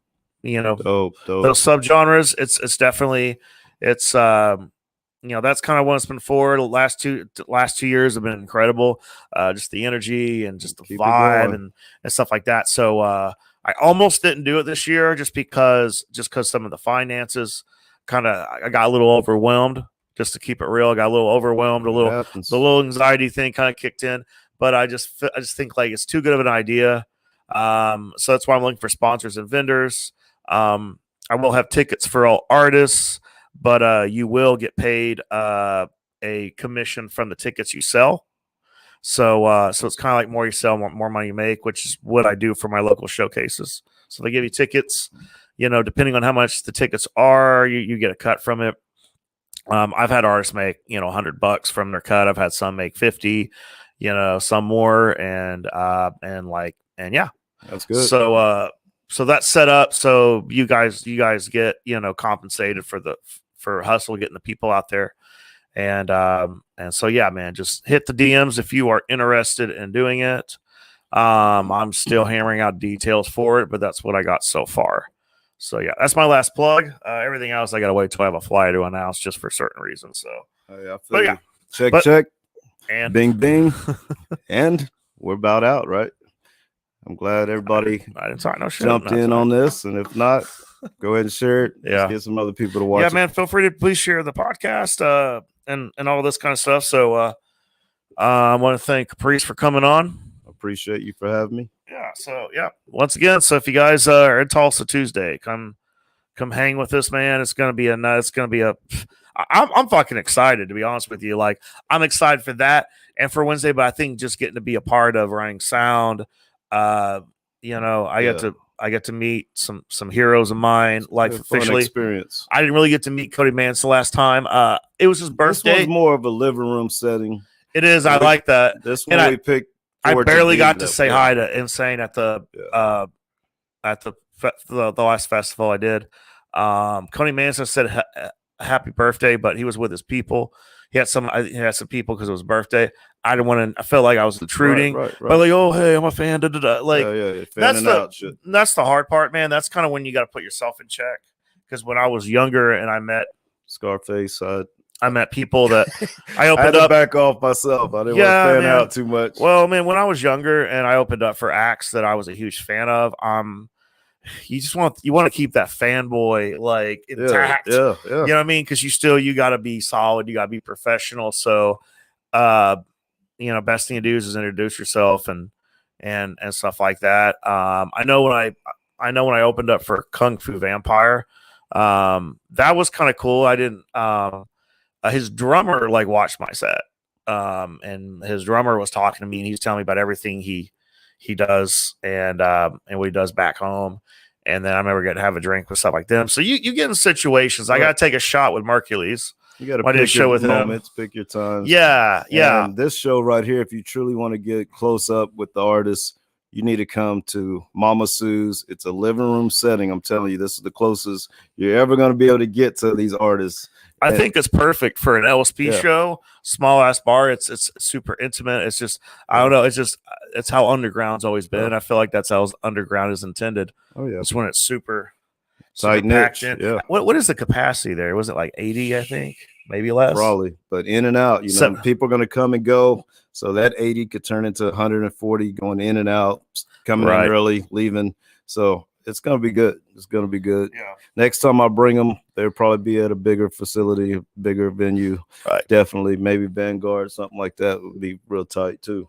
dope. those subgenres, it's definitely that's kind of what it's been for. The last two years have been incredible. Just the energy and just the vibe and stuff like that. So I almost didn't do it this year just because some of the finances I got a little overwhelmed. Just to keep it real, I got a little overwhelmed. The little anxiety thing kind of kicked in. But I just think like it's too good of an idea. So that's why I'm looking for sponsors and vendors. I will have tickets for all artists, but you will get paid a commission from the tickets you sell. So it's kind of like more you sell, more money you make, which is what I do for my local showcases. So they give you tickets, depending on how much the tickets are, you get a cut from it. I've had artists make, $100 from their cut. I've had some make 50, some more, and yeah, that's good. So that's set up. So you guys get, compensated for hustle, getting the people out there. And so, yeah, man, just hit the DMs if you are interested in doing it. I'm still hammering out details for it, but that's what I got so far. So, yeah, that's my last plug. Everything else, I got to wait till I have a flyer to announce just for certain reasons. So, check. And bing, bing. And we're about out, right? I'm glad everybody jumped in on this. And if not, go ahead and share it. Yeah. Let's get some other people to watch. Yeah, man, feel free to please share the podcast and all this kind of stuff. So I want to thank Kapriest for coming on. Appreciate you for having me. Yeah. So once again, so if you guys are in Tulsa Tuesday, come hang with us, man. It's gonna be I'm fucking excited, to be honest with you. Like, I'm excited for that and for Wednesday, but I think just getting to be a part of running sound, I get to meet some heroes of mine. Like, officially, experience. I didn't really get to meet Cody Manson last time. It was his birthday. This was more of a living room setting. It is. I like that. This one we picked. I barely got to say hi to Insane at the last festival I did. Coney Manson said happy birthday, but he was with his people. He had some people because it was his birthday. I didn't want to. I felt like I was intruding. Right. But like, oh hey, I'm a fan. Like Fanning out shit. that's the hard part, man. That's kind of when you got to put yourself in check. Because when I was younger and I met Scarface, I met people that I I opened had to up. back off myself. I didn't want to fan out too much. Well, man, when I was younger and I opened up for acts that I was a huge fan of, you want to keep that fanboy like intact. Yeah. You know what I mean? Because you got to be solid, you got to be professional. So, best thing to do is introduce yourself and stuff like that. I know when I opened up for Kung Fu Vampire, that was kind of cool. I didn't. His drummer like watched my set, and his drummer was talking to me and he was telling me about everything he does and what he does back home. And then I remember getting to have a drink with stuff like them. So you get in situations. I got to take a shot with Mercules. You got to pick your moments, pick your times. Yeah. And this show right here, if you truly want to get close up with the artists, you need to come to Mama Sue's. It's a living room setting. I'm telling you, this is the closest you're ever going to be able to get to these artists. I think it's perfect for an LSP show, small ass bar. It's super intimate. It's just, I don't know. It's how underground's always been. I feel like that's how underground is intended. Oh yeah. It's when it's super tight packed in. in. Yeah. What is the capacity there? Was it like 80, I think? Maybe less? Probably, but in and out, people are going to come and go. So that 80 could turn into 140 going in and out, coming in early, leaving. So it's going to be good. It's going to be good. Yeah. Next time I bring them, they'll probably be at a bigger facility, a bigger venue. Right. Definitely. Maybe Vanguard, something like that would be real tight too.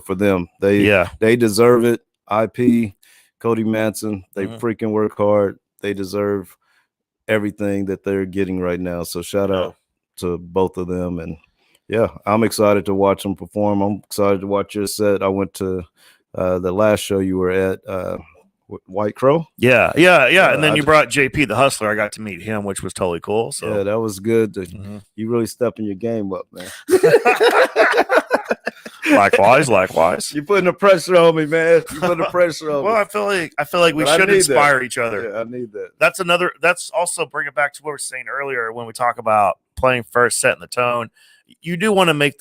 For them. They deserve it. IP, Cody Manson, they freaking work hard. They deserve everything that they're getting right now. So shout out to both of them. And yeah, I'm excited to watch them perform. I'm excited to watch your set. I went to the last show you were at, White Crow. Yeah. And then you brought JP the Hustler. I got to meet him, which was totally cool. So yeah, that was good. You really stepping your game up, man. Likewise. You're putting the pressure on me, man. You're putting the pressure on me. Well, I feel like we should inspire each other. Yeah, I need that. That's also bring it back to what we were saying earlier when we talk about playing first, setting the tone. You do want to make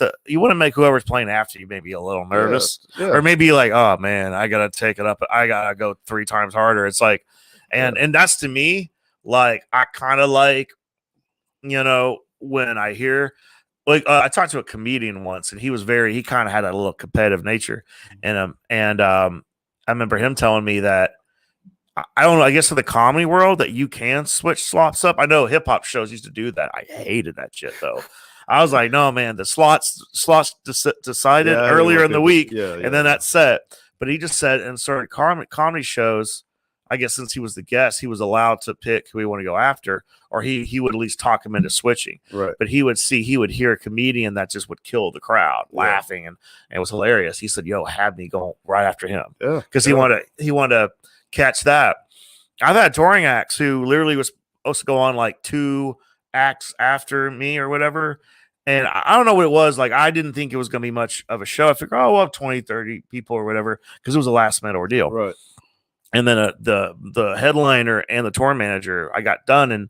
whoever's playing after you maybe a little nervous, or maybe like, oh man, I gotta take it up. I gotta go 3 times harder. It's like, and that's to me, like I kind of like, when I hear, like I talked to a comedian once, and he kind of had a little competitive nature, and I remember him telling me that. I don't know. I guess in the comedy world that you can switch slots up. I know hip hop shows used to do that. I hated that shit though. I was like, no, man, the slots decided earlier in the week, and then that's set. But he just said in certain comedy shows, I guess since he was the guest, he was allowed to pick who he wanted to go after, or he would at least talk him into switching. Right. But he would hear a comedian that just would kill the crowd laughing, and it was hilarious. He said, "Yo, have me go right after him," because he wanted to catch that. I've had touring acts who literally was supposed to go on like 2 acts after me or whatever. And I don't know what it was. Like, I didn't think it was going to be much of a show. I figured, we'll have 20, 30 people or whatever, because it was a last minute ordeal. Right. And then the headliner and the tour manager, I got done,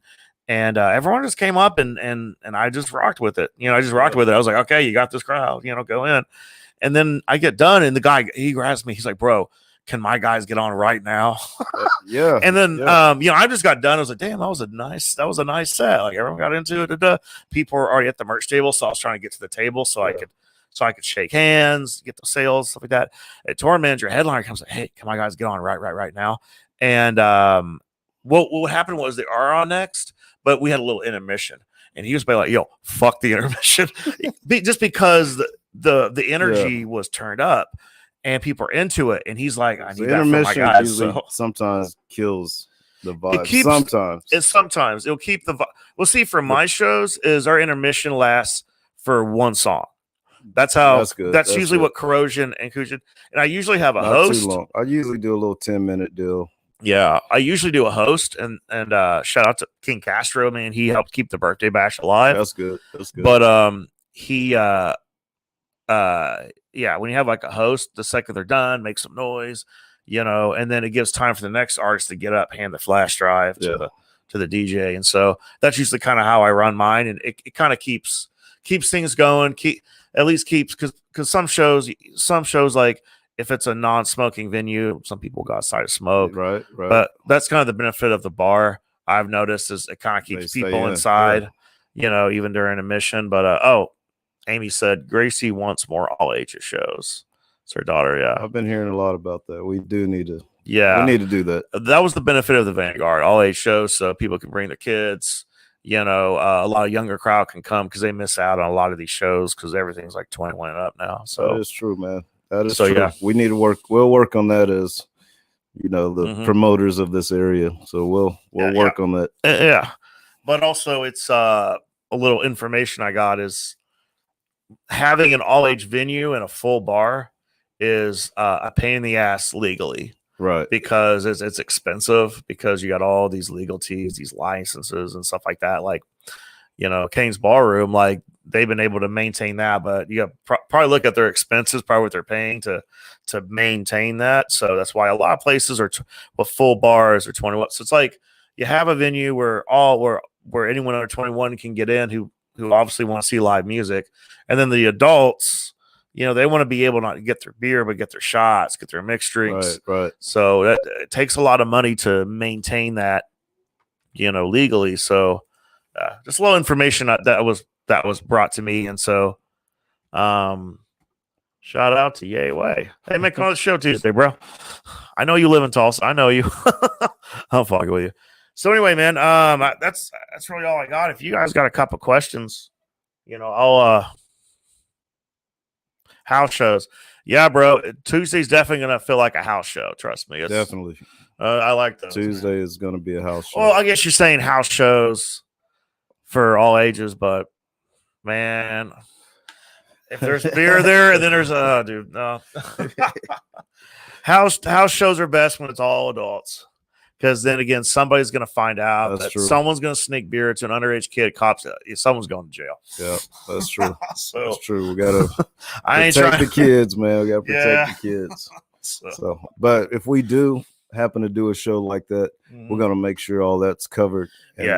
and everyone just came up and I just rocked with it. I just rocked with it. I was like, okay, you got this crowd, go in. And then I get done, and the guy, he grabs me. He's like, bro, can my guys get on right now? Yeah. And then, I just got done. I was like, damn, that was a nice set. Like everyone got into it. People were already at the merch table. So I was trying to get to the table so I could shake hands, get the sales, stuff like that. A tour manager, headliner comes like, hey, can my guys get on right now? And what happened was they are on next, but we had a little intermission. And he was like, yo, fuck the intermission. Just because the energy was turned up. And people are into it, and he's like, "I need that for my guys." So sometimes kills the vibe. Sometimes it'll keep the vibe. We'll see. For my shows, is our intermission lasts for 1 song. That's how. That's good. That's usually what Corrosion and Kujan. And I usually have a host. Too long. I usually do a little 10-minute deal. Yeah, I usually do a host, and shout out to King Castro, man. He helped keep the birthday bash alive. That's good. But he when you have like a host, the second they're done, make some noise, and then it gives time for the next artist to get up, hand the flash drive to to the DJ. And so that's usually kind of how I run mine, and it kind of keeps things going. At least keeps because some shows like if it's a non-smoking venue, some people go outside to smoke. Right. But that's kind of the benefit of the bar. I've noticed is it kind of keeps people inside, even during a mission. But Amy said Gracie wants more all ages shows. It's her daughter. Yeah, I've been hearing a lot about that. We do need to. Yeah, we need to do that. That was the benefit of the Vanguard all age shows, so people can bring their kids. A lot of younger crowd can come because they miss out on a lot of these shows because everything's like 21 and up now. So that is true, man. That is so, true. Yeah. We need to work. We'll work on that as the promoters of this area. So we'll work on that. Yeah, but also it's a little information I got is having an all age venue and a full bar is a pain in the ass legally. Right. Because it's expensive because you got all these legalties, these licenses and stuff like that. Like, Kane's Ballroom, like they've been able to maintain that, but you got probably look at their expenses, probably what they're paying to maintain that. So that's why a lot of places are with full bars or 21. So it's like you have a venue where anyone under 21 can get in who obviously want to see live music. And then the adults, they want to be able not to get their beer, but get their shots, get their mixed drinks. Right. So it takes a lot of money to maintain that, legally. So just a little information that was brought to me. And so shout out to Yay Way. Hey, man, come on the show Tuesday, bro. I know you live in Tulsa. I know you. I'm fucking with you. So anyway, man, that's really all I got. If you guys got a couple questions, I'll house shows. Yeah, bro. Tuesday's definitely going to feel like a house show. Trust me. Definitely. I like those. Tuesday is going to be a house show. Well, I guess you're saying house shows for all ages, but man, if there's beer there and then there's dude, no. House shows are best when it's all adults. Because then again, somebody's going to find out that someone's going to sneak beer to an underage kid. Cops, someone's going to jail. Yeah, that's true. So, that's true. We got to protect the kids, man. We got to protect the kids. So, but if we do happen to do a show like that, we're going to make sure all that's covered. And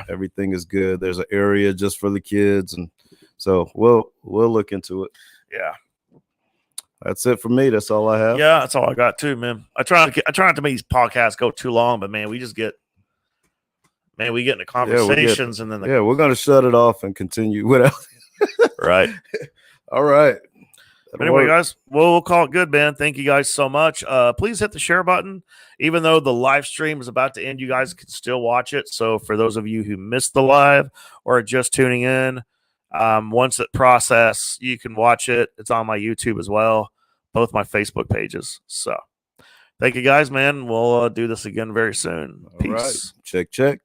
everything is good. There's an area just for the kids, and so we'll look into it. Yeah. That's it for me. That's all I have. Yeah, that's all I got too, man. I try not to make these podcasts go too long, but man, we get into conversations and then we're gonna shut it off and continue without right. All right. Anyway, guys, we'll call it good, man. Thank you guys so much. Please hit the share button. Even though the live stream is about to end, you guys can still watch it. So for those of you who missed the live or are just tuning in, once it processes, you can watch it. It's on my YouTube as well, both my Facebook pages. So thank you guys, man. We'll do this again very soon. Peace. All right. Check.